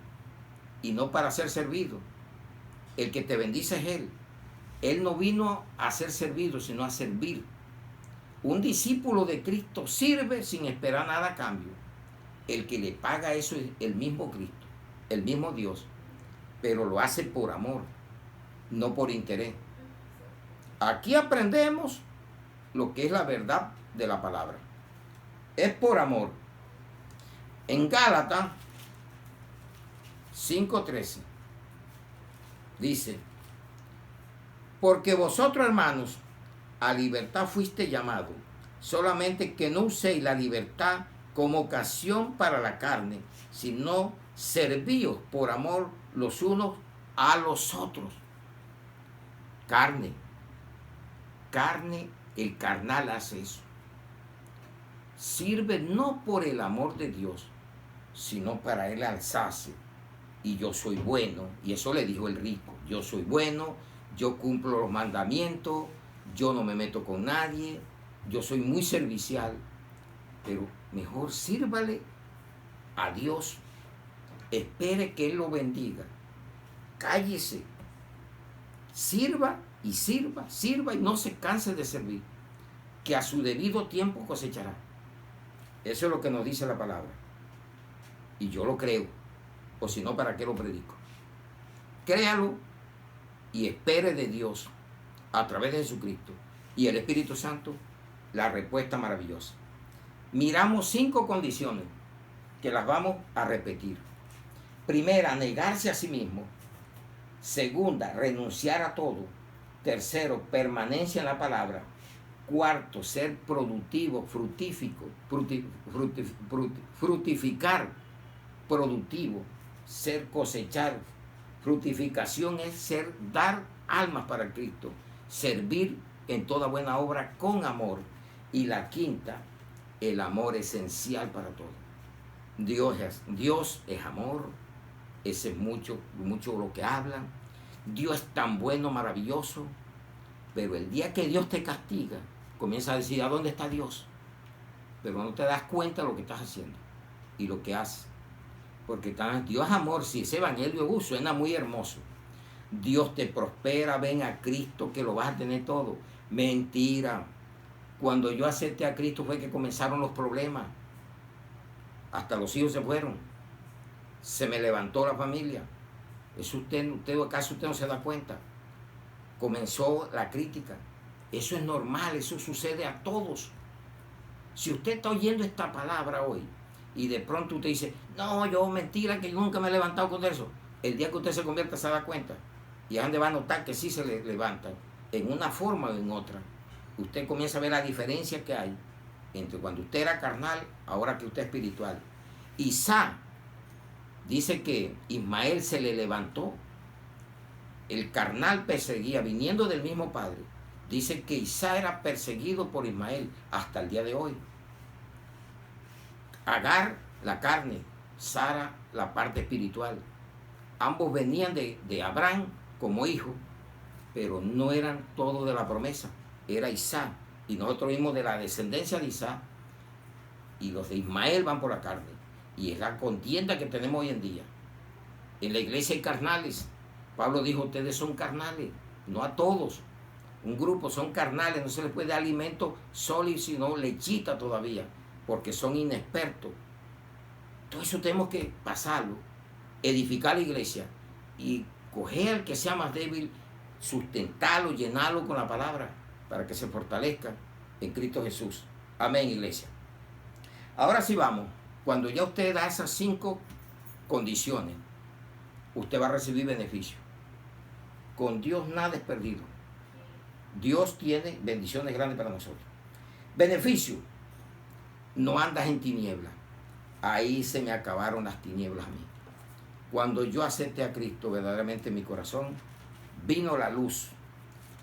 y no para ser servido. El que te bendice es Él. Él no vino a ser servido, sino a servir. Un discípulo de Cristo sirve sin esperar nada a cambio. El que le paga eso es el mismo Cristo, el mismo Dios. Pero lo hace por amor, no por interés. Aquí aprendemos lo que es la verdad de la palabra. Es por amor. En Gálatas 5:13 dice: porque vosotros, hermanos, a libertad fuiste llamados, solamente que no uséis la libertad como ocasión para la carne, sino servíos por amor los unos a los otros. Carne, el carnal hace eso. Sirve no por el amor de Dios, sino para él alzarse. Y yo soy bueno, y eso le dijo el rico: yo soy bueno, yo cumplo los mandamientos, yo no me meto con nadie, yo soy muy servicial. Pero mejor sírvale a Dios, espere que Él lo bendiga, cállese, sirva y no se canse de servir, que a su debido tiempo cosechará. Eso es lo que nos dice la palabra, y yo lo creo, o si no, ¿para qué lo predico? Créalo y espere de Dios, a través de Jesucristo y el Espíritu Santo, la respuesta maravillosa. Miramos 5 condiciones que las vamos a repetir. Primera, negarse a sí mismo. Segunda, renunciar a todo. Tercero, permanencia en la palabra. Cuarto, ser productivo, frutificar, productivo, ser cosechar. Frutificación es ser, dar almas para Cristo, servir en toda buena obra con amor. Y la quinta, el amor esencial para todo. Dios es amor, ese es mucho lo que hablan. Dios es tan bueno, maravilloso, pero el día que Dios te castiga, comienza a decir: ¿a dónde está Dios? Pero no te das cuenta de lo que estás haciendo y lo que haces. Porque Dios es amor, si ese evangelio suena muy hermoso. Dios te prospera, ven a Cristo que lo vas a tener todo. Mentira. Cuando yo acepté a Cristo fue que comenzaron los problemas. Hasta los hijos se fueron. Se me levantó la familia. Eso ¿acaso usted no se da cuenta? Comenzó la crítica. Eso es normal, eso sucede a todos. Si usted está oyendo esta palabra hoy y de pronto usted dice: no, yo mentira, que yo nunca me he levantado con eso. El día que usted se convierta se da cuenta. Y es donde va a notar que sí se le levantan, en una forma o en otra. Usted comienza a ver la diferencia que hay entre cuando usted era carnal, ahora que usted es espiritual. Isaac dice que Ismael se le levantó. El carnal perseguía, viniendo del mismo padre. Dice que Isaac era perseguido por Ismael hasta el día de hoy. Agar, la carne; Sara, la parte espiritual. Ambos venían de Abraham como hijo, pero no eran todos de la promesa. Era Isaac, y nosotros vimos de la descendencia de Isaac, y los de Ismael van por la carne. Y es la contienda que tenemos hoy en día. En la iglesia hay carnales. Pablo dijo: ustedes son carnales, no a todos. Un grupo son carnales, no se les puede dar alimento sólido, sino lechita todavía, porque son inexpertos. Todo eso tenemos que pasarlo, edificar la iglesia y coger al que sea más débil, sustentarlo, llenarlo con la palabra, para que se fortalezca en Cristo Jesús. Amén, iglesia. Ahora sí vamos. Cuando ya usted da esas 5 condiciones, usted va a recibir beneficio. Con Dios nada es perdido. Dios tiene bendiciones grandes para nosotros. Beneficio: no andas en tinieblas. Ahí se me acabaron las tinieblas a mí. Cuando yo acepté a Cristo verdaderamente en mi corazón, vino la luz.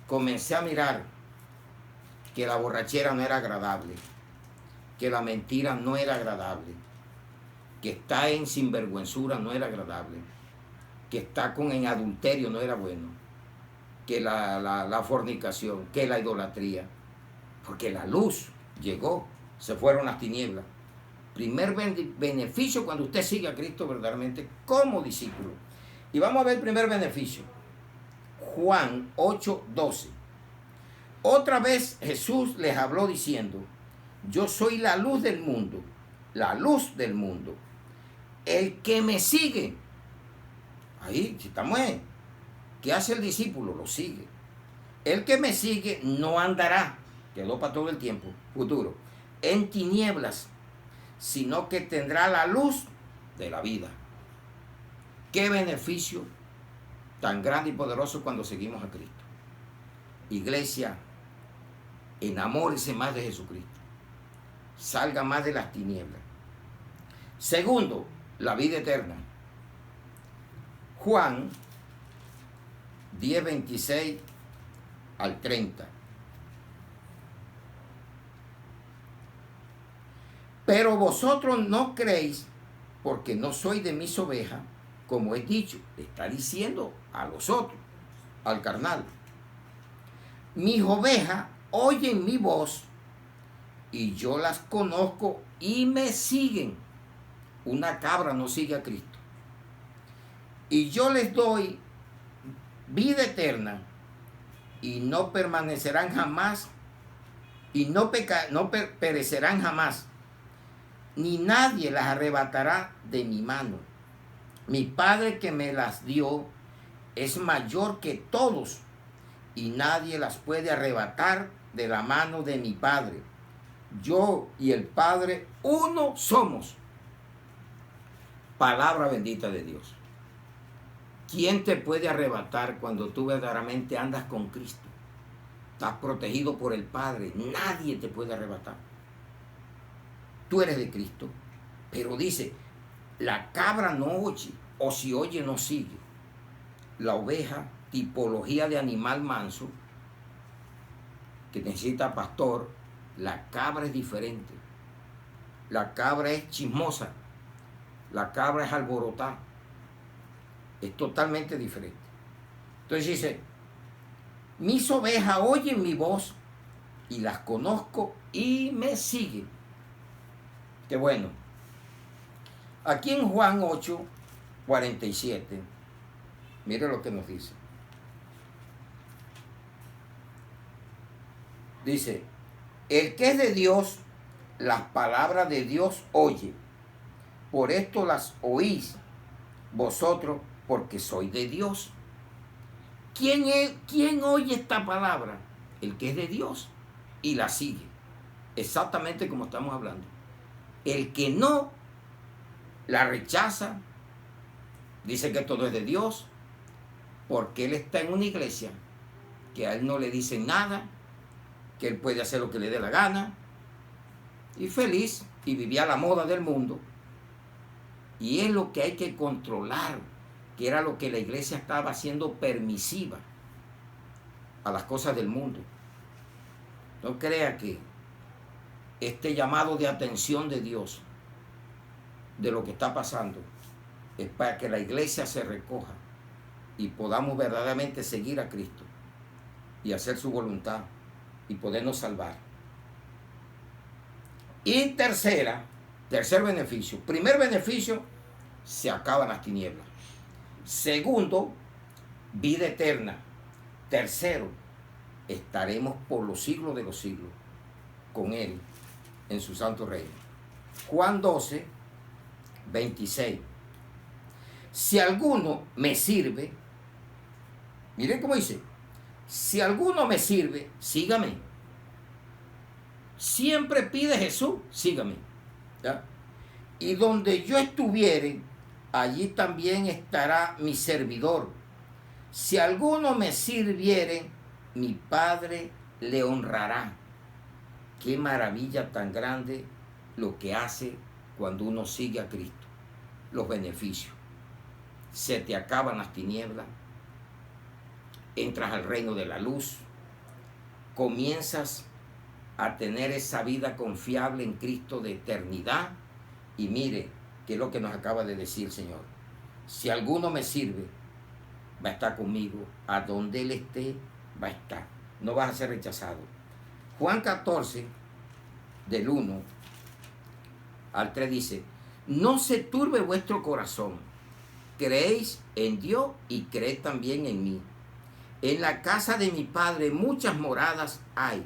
Comencé a mirar que la borrachera no era agradable, que la mentira no era agradable, que estar en sinvergüenzura no era agradable, que estar en adulterio no era bueno, que la fornicación, que la idolatría. Porque la luz llegó, se fueron las tinieblas. Primer beneficio cuando usted sigue a Cristo verdaderamente como discípulo. Y vamos a ver el primer beneficio. Juan 8:12. Otra vez Jesús les habló diciendo: yo soy la luz del mundo, la luz del mundo. El que me sigue, ahí si estamos ahí, ¿qué hace el discípulo? Lo sigue. El que me sigue no andará quedó para todo el tiempo futuro, en tinieblas, sino que tendrá la luz de la vida. Qué beneficio tan grande y poderoso cuando seguimos a Cristo. Iglesia, enamórese más de Jesucristo. Salga más de las tinieblas. Segundo, la vida eterna. Juan 10:26 al 30. Pero vosotros no creéis porque no sois de mis ovejas, como he dicho. Está diciendo a los otros, al carnal. Mis ovejas oyen mi voz y yo las conozco y me siguen. Una cabra no sigue a Cristo. Y yo les doy vida eterna y no permanecerán jamás y no perecerán jamás, ni nadie las arrebatará de mi mano. Mi Padre que me las dio es mayor que todos y nadie las puede arrebatar de la mano de mi Padre. Yo y el Padre uno somos. Palabra bendita de Dios. ¿Quién te puede arrebatar cuando tú verdaderamente andas con Cristo? Estás protegido por el Padre. Nadie te puede arrebatar. Tú eres de Cristo. Pero dice, la cabra no oye, o si oye no sigue. La oveja, tipología de animal manso, que necesita pastor. La cabra es diferente. La cabra es chismosa. La cabra es alborotada. Es totalmente diferente. Entonces dice, mis ovejas oyen mi voz y las conozco y me siguen. Qué bueno. Aquí en Juan 8:47, mire lo que nos dice. Dice, el que es de Dios, las palabras de Dios oye. Por esto las oís vosotros, porque sois de Dios. ¿Quién oye esta palabra? El que es de Dios y la sigue. Exactamente como estamos hablando. El que no la rechaza, dice que todo es de Dios, porque él está en una iglesia que a él no le dicen nada, que él puede hacer lo que le dé la gana, y feliz, y vivía a la moda del mundo. Y es lo que hay que controlar, que era lo que la iglesia estaba haciendo permisiva a las cosas del mundo. No crea que este llamado de atención de Dios, de lo que está pasando, es para que la iglesia se recoja y podamos verdaderamente seguir a Cristo y hacer su voluntad y podernos salvar. Y tercer beneficio. Primer beneficio, se acaban las tinieblas. Segundo, vida eterna. Tercero, estaremos por los siglos de los siglos con Él en su santo reino. Juan 12:26. Si alguno me sirve, miren cómo dice, si alguno me sirve, sígame. Siempre pide Jesús, sígame. ¿Ya? Y donde yo estuviere, allí también estará mi servidor. Si alguno me sirviere, mi Padre le honrará. Qué maravilla tan grande lo que hace cuando uno sigue a Cristo. Los beneficios. Se te acaban las tinieblas. Entras al reino de la luz. Comienzas a tener esa vida confiable en Cristo de eternidad. Y mire, que es lo que nos acaba de decir el Señor. Si alguno me sirve, va a estar conmigo. A donde Él esté, va a estar. No vas a ser rechazado. Juan 14, del 1 al 3 dice, no se turbe vuestro corazón. Creéis en Dios y creed también en mí. En la casa de mi Padre muchas moradas hay.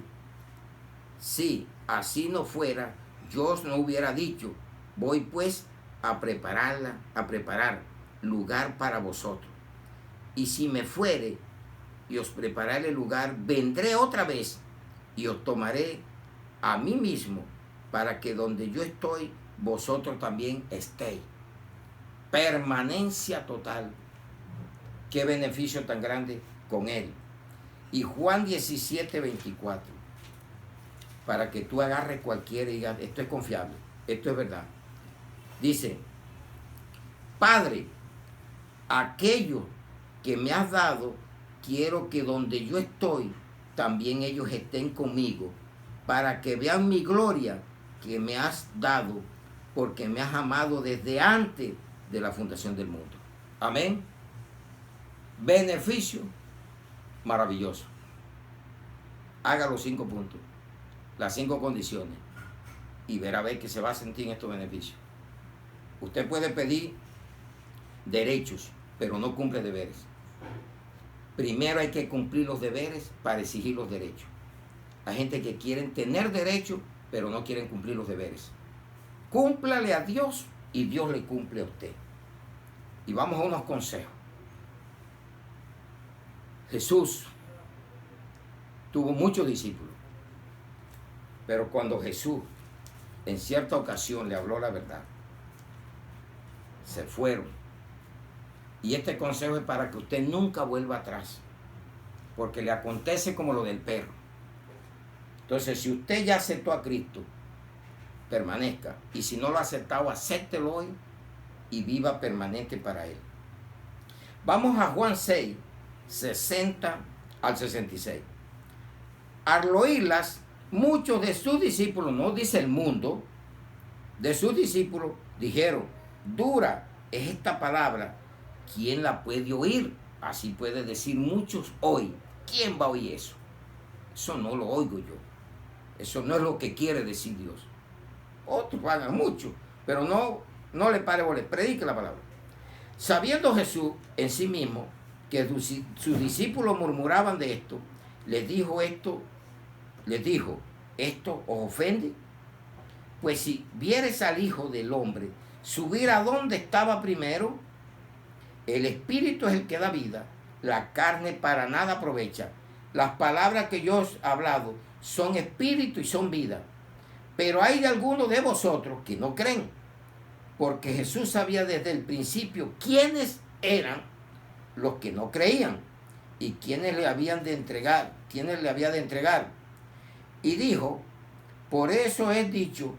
Si así no fuera, yo os no hubiera dicho, voy pues a preparar lugar para vosotros. Y si me fuere y os prepararé lugar, vendré otra vez y os tomaré a mí mismo, para que donde yo estoy, vosotros también estéis. Permanencia total. Qué beneficio tan grande con Él. Y Juan 17, 24. Para que tú agarres cualquiera y digas, esto es confiable, esto es verdad. Dice, Padre, aquello que me has dado, quiero que donde yo estoy, también ellos estén conmigo, para que vean mi gloria que me has dado, porque me has amado desde antes de la fundación del mundo. Amén. Beneficio maravilloso. Haga los 5 puntos, las 5 condiciones, y verá a ver que se va a sentir en estos beneficios. Usted puede pedir derechos, pero no cumple deberes. Primero hay que cumplir los deberes para exigir los derechos. Hay gente que quiere tener derechos, pero no quieren cumplir los deberes. Cúmplale a Dios y Dios le cumple a usted. Y vamos a unos consejos. Jesús tuvo muchos discípulos, pero cuando Jesús en cierta ocasión le habló la verdad, se fueron. Y este consejo es para que usted nunca vuelva atrás, porque le acontece como lo del perro. Entonces, si usted ya aceptó a Cristo, permanezca. Y si no lo ha aceptado, acéptelo hoy y viva permanente para Él. Vamos a Juan 6, 60 al 66. Al oírlas, muchos de sus discípulos, no dice el mundo, de sus discípulos dijeron, dura es esta palabra, ¿quién la puede oír? Así puede decir muchos hoy. ¿Quién va a oír eso? Eso no lo oigo yo. Eso no es lo que quiere decir Dios. Otros pagan mucho, pero no le pare bola, predique la palabra. Sabiendo Jesús en sí mismo que sus discípulos murmuraban de esto, les dijo, ¿esto os ofende? Pues si vieres al Hijo del Hombre subir a donde estaba primero, el Espíritu es el que da vida, la carne para nada aprovecha. Las palabras que yo os he hablado son espíritu y son vida. Pero hay de algunos de vosotros que no creen, porque Jesús sabía desde el principio quiénes eran los que no creían y quiénes le habían de entregar, quiénes le había de entregar. Y dijo, por eso he dicho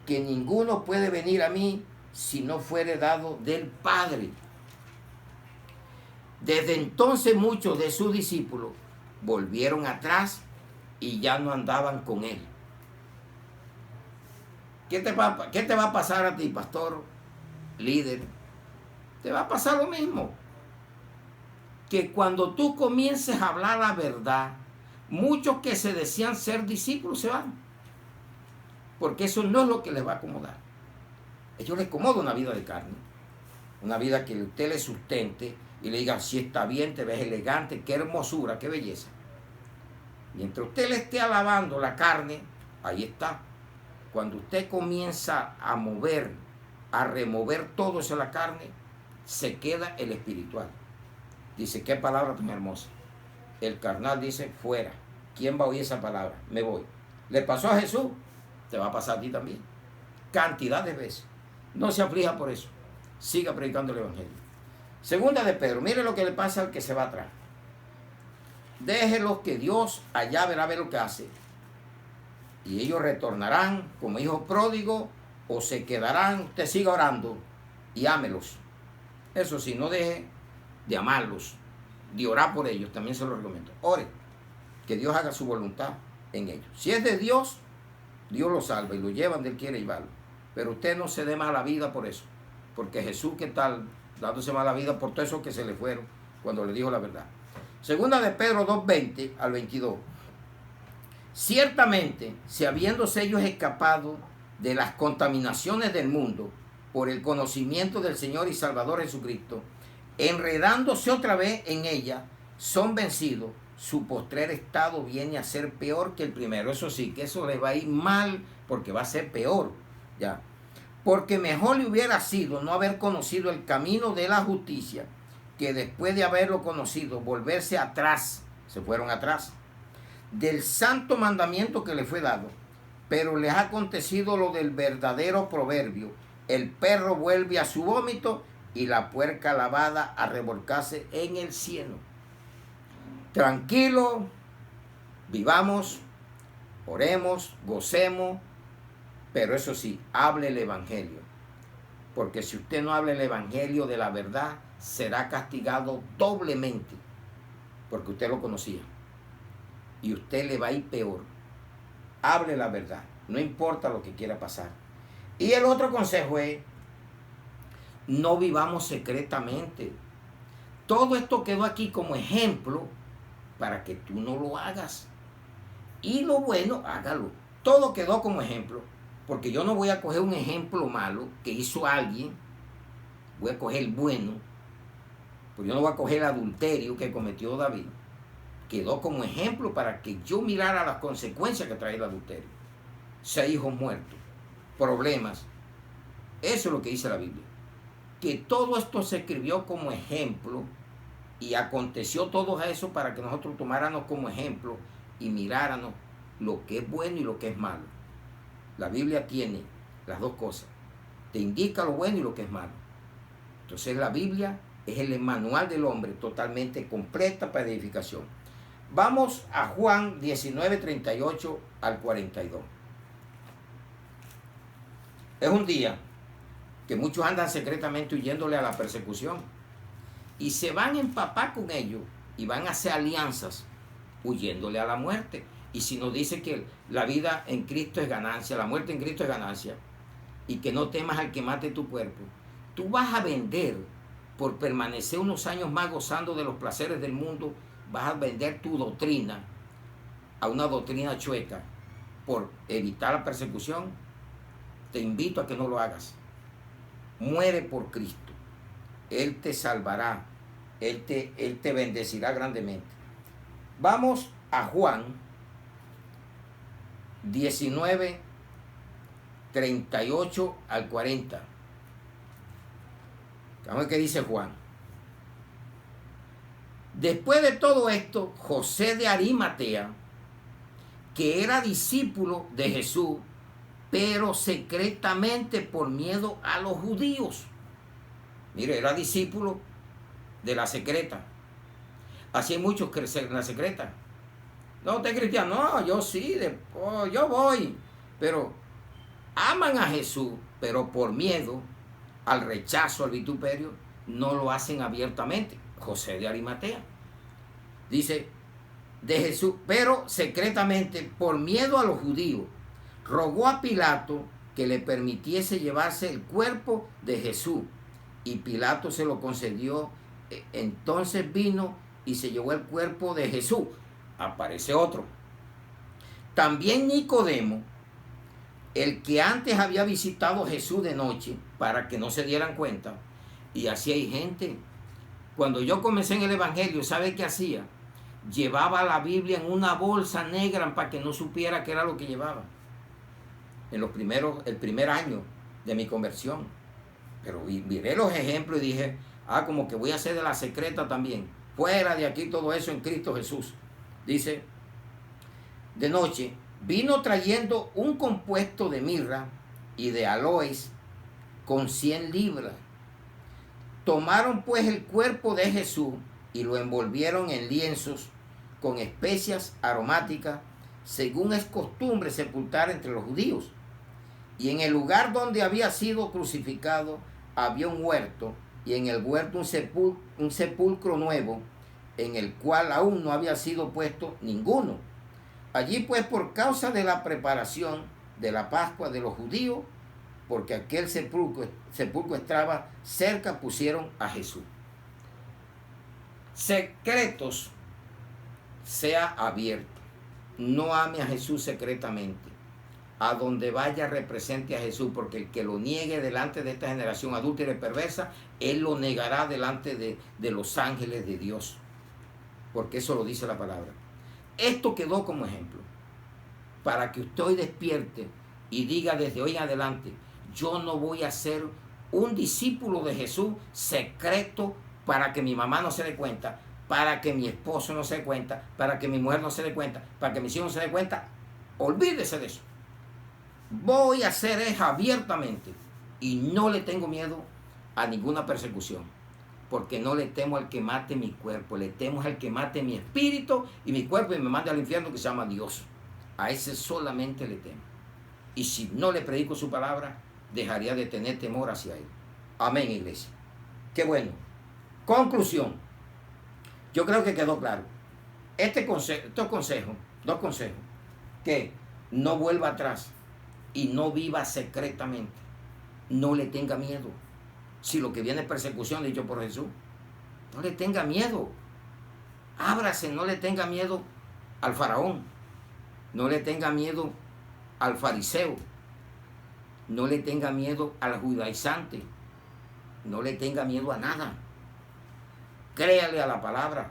que ninguno puede venir a mí si no fuere dado del Padre. Desde entonces muchos de sus discípulos volvieron atrás y ya no andaban con él. ¿Qué te va a pasar a ti, pastor, líder? Te va a pasar lo mismo. Que cuando tú comiences a hablar la verdad, muchos que se decían ser discípulos se van. Porque eso no es lo que les va a acomodar. A ellos les acomoda una vida de carne. Una vida que usted le sustente y le diga, si está bien, te ves elegante, qué hermosura, qué belleza. Mientras usted le esté alabando la carne, ahí está. Cuando usted comienza a mover, a remover todo eso de la carne, se queda el espiritual. Dice, qué palabra tan hermosa. El carnal dice, fuera. ¿Quién va a oír esa palabra? Me voy. Le pasó a Jesús, te va a pasar a ti también. Cantidad de veces. No se aflija por eso. Siga predicando el evangelio. Segunda de Pedro, mire lo que le pasa al que se va atrás. Déjelos que Dios allá verá ver lo que hace. Y ellos retornarán como hijos pródigos o se quedarán. Usted siga orando y ámelos. Eso sí, no deje de amarlos, de orar por ellos. También se lo recomiendo. Ore, que Dios haga su voluntad en ellos. Si es de Dios, Dios lo salva y lo lleva donde Él quiere llevarlo. Pero usted no se dé mala vida por eso. Porque Jesús, ¿qué tal? Dándose mala vida por todos esos que se le fueron cuando le dijo la verdad. Segunda de Pedro 2:20 al 22. Ciertamente, si habiéndose ellos escapado de las contaminaciones del mundo por el conocimiento del Señor y Salvador Jesucristo, enredándose otra vez en ella, son vencidos, su postrer estado viene a ser peor que el primero. Eso sí, que eso le va a ir mal porque va a ser peor. Ya. Porque mejor le hubiera sido no haber conocido el camino de la justicia, que después de haberlo conocido, volverse atrás. Se fueron atrás. del santo mandamiento que le fue dado. Pero les ha acontecido lo del verdadero proverbio: el perro vuelve a su vómito y la puerca lavada a revolcarse en el cielo. Tranquilo, vivamos, oremos, gocemos, pero eso sí, hable el evangelio. Porque si usted no habla el evangelio de la verdad, será castigado doblemente, porque usted lo conocía. Y usted le va a ir peor. Hable la verdad, no importa lo que quiera pasar. Y el otro consejo es: no vivamos secretamente. Todo esto quedó aquí como ejemplo para que tú no lo hagas. Y lo bueno, hágalo. Todo quedó como ejemplo, porque yo no voy a coger un ejemplo malo que hizo alguien, voy a coger el bueno, porque yo no voy a coger el adulterio que cometió David. Quedó como ejemplo para que yo mirara las consecuencias que trae el adulterio. 6 hijos muertos, problemas. Eso es lo que dice la Biblia. Que todo esto se escribió como ejemplo y aconteció todo eso para que nosotros tomáramos como ejemplo y miráramos lo que es bueno y lo que es malo. La Biblia tiene las dos cosas. Te indica lo bueno y lo que es malo. Entonces la Biblia es el manual del hombre totalmente completa para edificación. Vamos a Juan 19, 38 al 42. Es un día que muchos andan secretamente huyéndole a la persecución y se van a empapar con ellos y van a hacer alianzas huyéndole a la muerte. Y si nos dice que la vida en Cristo es ganancia, la muerte en Cristo es ganancia, y que no temas al que mate tu cuerpo, tú vas a vender por permanecer unos años más gozando de los placeres del mundo, vas a vender tu doctrina a una doctrina chueca por evitar la persecución. Te invito a que no lo hagas. Muere por Cristo. Él te salvará. Él te bendecirá grandemente. Vamos a Juan 19, 38 al 40. Vamos a ver qué dice Juan. Después de todo esto, José de Arimatea, que era discípulo de Jesús, pero secretamente por miedo a los judíos. Mire, era discípulo de la secreta. Así hay muchos que en la secreta. No, usted es cristiano. No, yo sí, yo voy. Pero aman a Jesús, pero por miedo al rechazo, al vituperio, no lo hacen abiertamente. José de Arimatea dice de Jesús, pero secretamente por miedo a los judíos, rogó a Pilato que le permitiese llevarse el cuerpo de Jesús, y Pilato se lo concedió. Entonces vino y se llevó el cuerpo de Jesús. Aparece otro. También Nicodemo, el que antes había visitado a Jesús de noche para que no se dieran cuenta. Y así hay gente. Cuando yo comencé en el evangelio, ¿sabe qué hacía? Llevaba la Biblia en una bolsa negra para que no supiera qué era lo que llevaba. En el primer año de mi conversión. Pero miré los ejemplos y dije, como que voy a hacer de la secreta también. Fuera de aquí todo eso en Cristo Jesús. Dice, de noche vino trayendo un compuesto de mirra y de aloes con 100 libras. Tomaron pues el cuerpo de Jesús y lo envolvieron en lienzos con especias aromáticas, según es costumbre sepultar entre los judíos. Y en el lugar donde había sido crucificado había un huerto, y en el huerto un sepulcro nuevo, en el cual aún no había sido puesto ninguno. Allí pues, por causa de la preparación de la Pascua de los judíos, porque aquel sepulcro estaba cerca, pusieron a Jesús. Secretos sea abierto. No ame a Jesús secretamente. A donde vaya represente a Jesús, porque el que lo niegue delante de esta generación adúltera y perversa, él lo negará delante de los ángeles de Dios. Porque eso lo dice la palabra. Esto quedó como ejemplo para que usted hoy despierte y diga desde hoy en adelante: yo no voy a ser un discípulo de Jesús secreto para que mi mamá no se dé cuenta. para que mi esposo no se dé cuenta, para que mi mujer no se dé cuenta, para que mis hijos no se den cuenta. Olvídese de eso. Voy a hacer eso abiertamente y no le tengo miedo a ninguna persecución, porque no le temo al que mate mi cuerpo, le temo al que mate mi espíritu y mi cuerpo y me mande al infierno, que se llama Dios. A ese solamente le temo. Y si no le predico su palabra, dejaría de tener temor hacia él. Amén, iglesia. Qué bueno. Conclusión. Yo creo que quedó claro. Estos consejos, dos consejos, que no vuelva atrás y no viva secretamente. No le tenga miedo. Si lo que viene es persecución, dicho por Jesús, no le tenga miedo. Ábrase, no le tenga miedo al faraón. No le tenga miedo al fariseo. No le tenga miedo al judaizante. No le tenga miedo a nada. Créale a la palabra.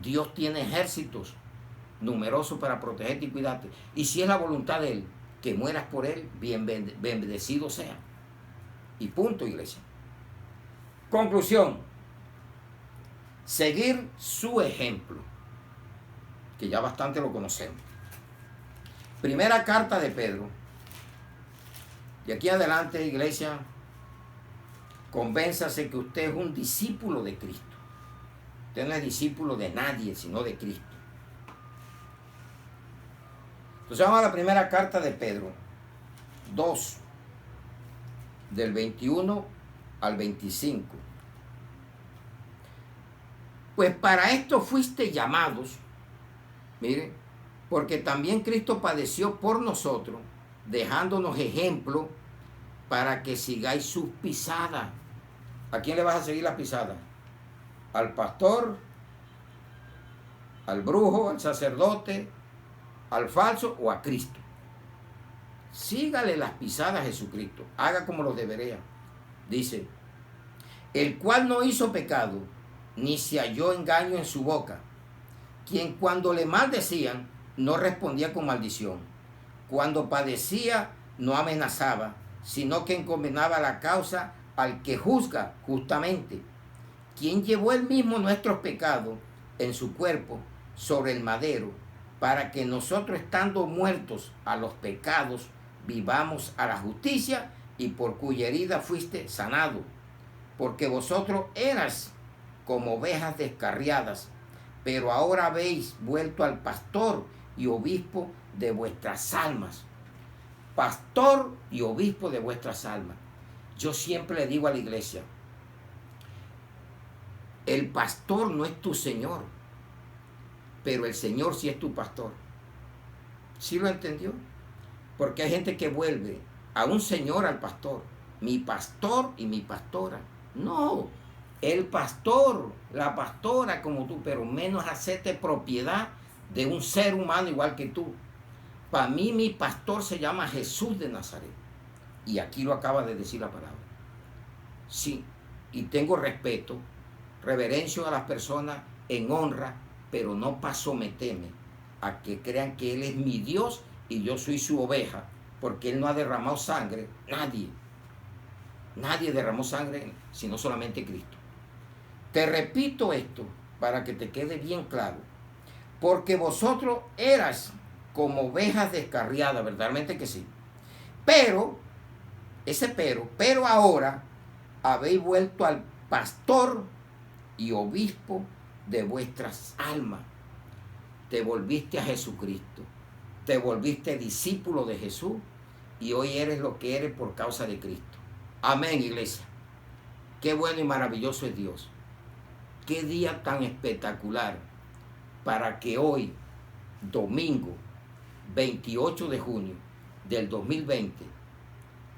Dios tiene ejércitos numerosos para protegerte y cuidarte. Y si es la voluntad de Él, que mueras por Él, bien bendecido sea. Y punto, iglesia. Conclusión. Seguir su ejemplo, que ya bastante lo conocemos. Primera carta de Pedro. De aquí adelante, iglesia, convénzase que usted es un discípulo de Cristo. Usted no es discípulo de nadie, sino de Cristo. Entonces vamos a la primera carta de Pedro, 2, del 21 al 25. Pues para esto fuiste llamados, mire, porque también Cristo padeció por nosotros, dejándonos ejemplo para que sigáis sus pisadas. ¿A quién le vas a seguir las pisadas? ¿Al pastor? ¿Al brujo? ¿Al sacerdote? ¿Al falso? ¿O a Cristo? Sígale las pisadas a Jesucristo. Haga como lo debería. Dice, el cual no hizo pecado, ni se halló engaño en su boca, quien cuando le maldecían, no respondía con maldición. Cuando padecía, no amenazaba, sino que encomendaba la causa al que juzga justamente, quien llevó él mismo nuestros pecados en su cuerpo sobre el madero, para que nosotros, estando muertos a los pecados, vivamos a la justicia, y por cuya herida fuiste sanado. Porque vosotros eras como ovejas descarriadas, pero ahora habéis vuelto al pastor y obispo de vuestras almas. Pastor y obispo de vuestras almas. Yo siempre le digo a la iglesia, el pastor no es tu Señor, pero el Señor sí es tu pastor. ¿Sí lo entendió? Porque hay gente que vuelve a un señor al pastor. Mi pastor y mi pastora. No, el pastor, la pastora como tú, pero menos hacerte propiedad de un ser humano igual que tú. Para mí mi pastor se llama Jesús de Nazaret. Y aquí lo acaba de decir la palabra. Sí, y tengo respeto, reverencio a las personas en honra, pero no para someterme a que crean que Él es mi Dios y yo soy su oveja, porque Él no ha derramado sangre. Nadie derramó sangre, sino solamente Cristo. Te repito esto para que te quede bien claro. Porque vosotros eras como ovejas descarriadas, verdaderamente que sí. Pero ahora habéis vuelto al pastor y obispo de vuestras almas. Te volviste a Jesucristo. Te volviste discípulo de Jesús y hoy eres lo que eres por causa de Cristo. Amén, iglesia. Qué bueno y maravilloso es Dios. Qué día tan espectacular para que hoy, domingo 28 de junio del 2020,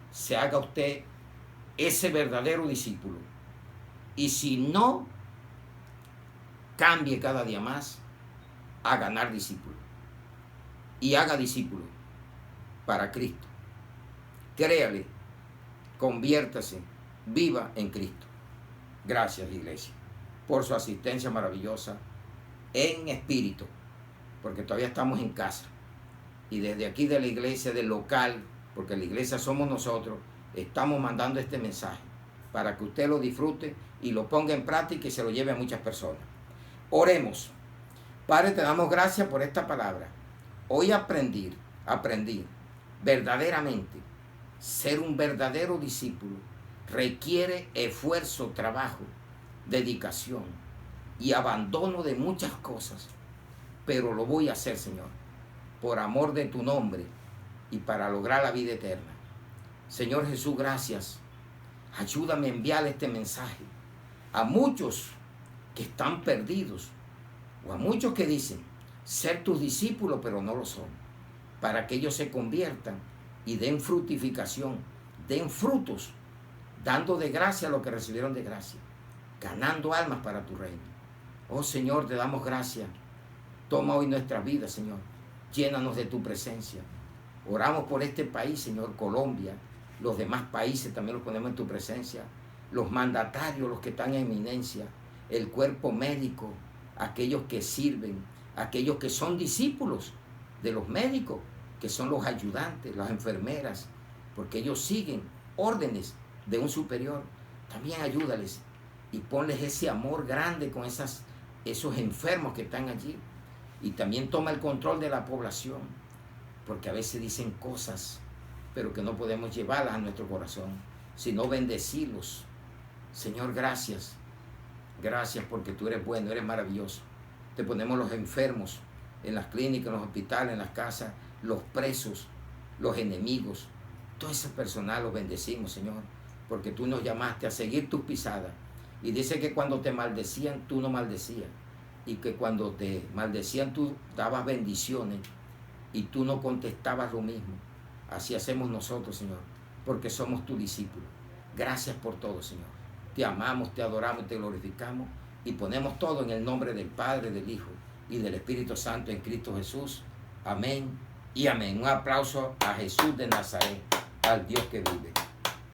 se haga usted ese verdadero discípulo. Y si no, cambie cada día más a ganar discípulos. Y haga discípulos para Cristo. Créale, conviértase, viva en Cristo. Gracias, iglesia, por su asistencia maravillosa en espíritu, porque todavía estamos en casa. Y desde aquí de la iglesia, del local, porque la iglesia somos nosotros, estamos mandando este mensaje para que usted lo disfrute y lo ponga en práctica y se lo lleve a muchas personas. Oremos. Padre, te damos gracias por esta palabra. Hoy aprendí verdaderamente ser un verdadero discípulo requiere esfuerzo, trabajo, dedicación y abandono de muchas cosas. Pero lo voy a hacer, Señor, por amor de tu nombre y para lograr la vida eterna. Señor Jesús, gracias. Ayúdame a enviar este mensaje a muchos que están perdidos o a muchos que dicen ser tus discípulos pero no lo son, para que ellos se conviertan y den fructificación, den frutos, dando de gracia lo que recibieron de gracia, ganando almas para tu reino. Oh Señor, te damos gracias. Toma hoy nuestra vida, Señor. Llénanos de tu presencia. Oramos por este país, Señor, Colombia. Los demás países también los ponemos en tu presencia. Los mandatarios, los que están en eminencia. El cuerpo médico, aquellos que sirven, aquellos que son discípulos de los médicos, que son los ayudantes, las enfermeras, porque ellos siguen órdenes de un superior. También ayúdales y ponles ese amor grande con esos enfermos que están allí. Y también toma el control de la población, porque a veces dicen cosas, pero que no podemos llevarlas a nuestro corazón, sino bendecirlos. Señor, gracias. Gracias porque tú eres bueno, eres maravilloso. Te ponemos los enfermos en las clínicas, en los hospitales, en las casas, los presos, los enemigos. Todo ese personal los bendecimos, Señor, porque tú nos llamaste a seguir tus pisadas. Y dice que cuando te maldecían, tú no maldecías. Y que cuando te maldecían, tú dabas bendiciones y tú no contestabas lo mismo. Así hacemos nosotros, Señor, porque somos tus discípulos. Gracias por todo, Señor. Te amamos, te adoramos, te glorificamos y ponemos todo en el nombre del Padre, del Hijo y del Espíritu Santo en Cristo Jesús. Amén y amén. Un aplauso a Jesús de Nazaret, al Dios que vive.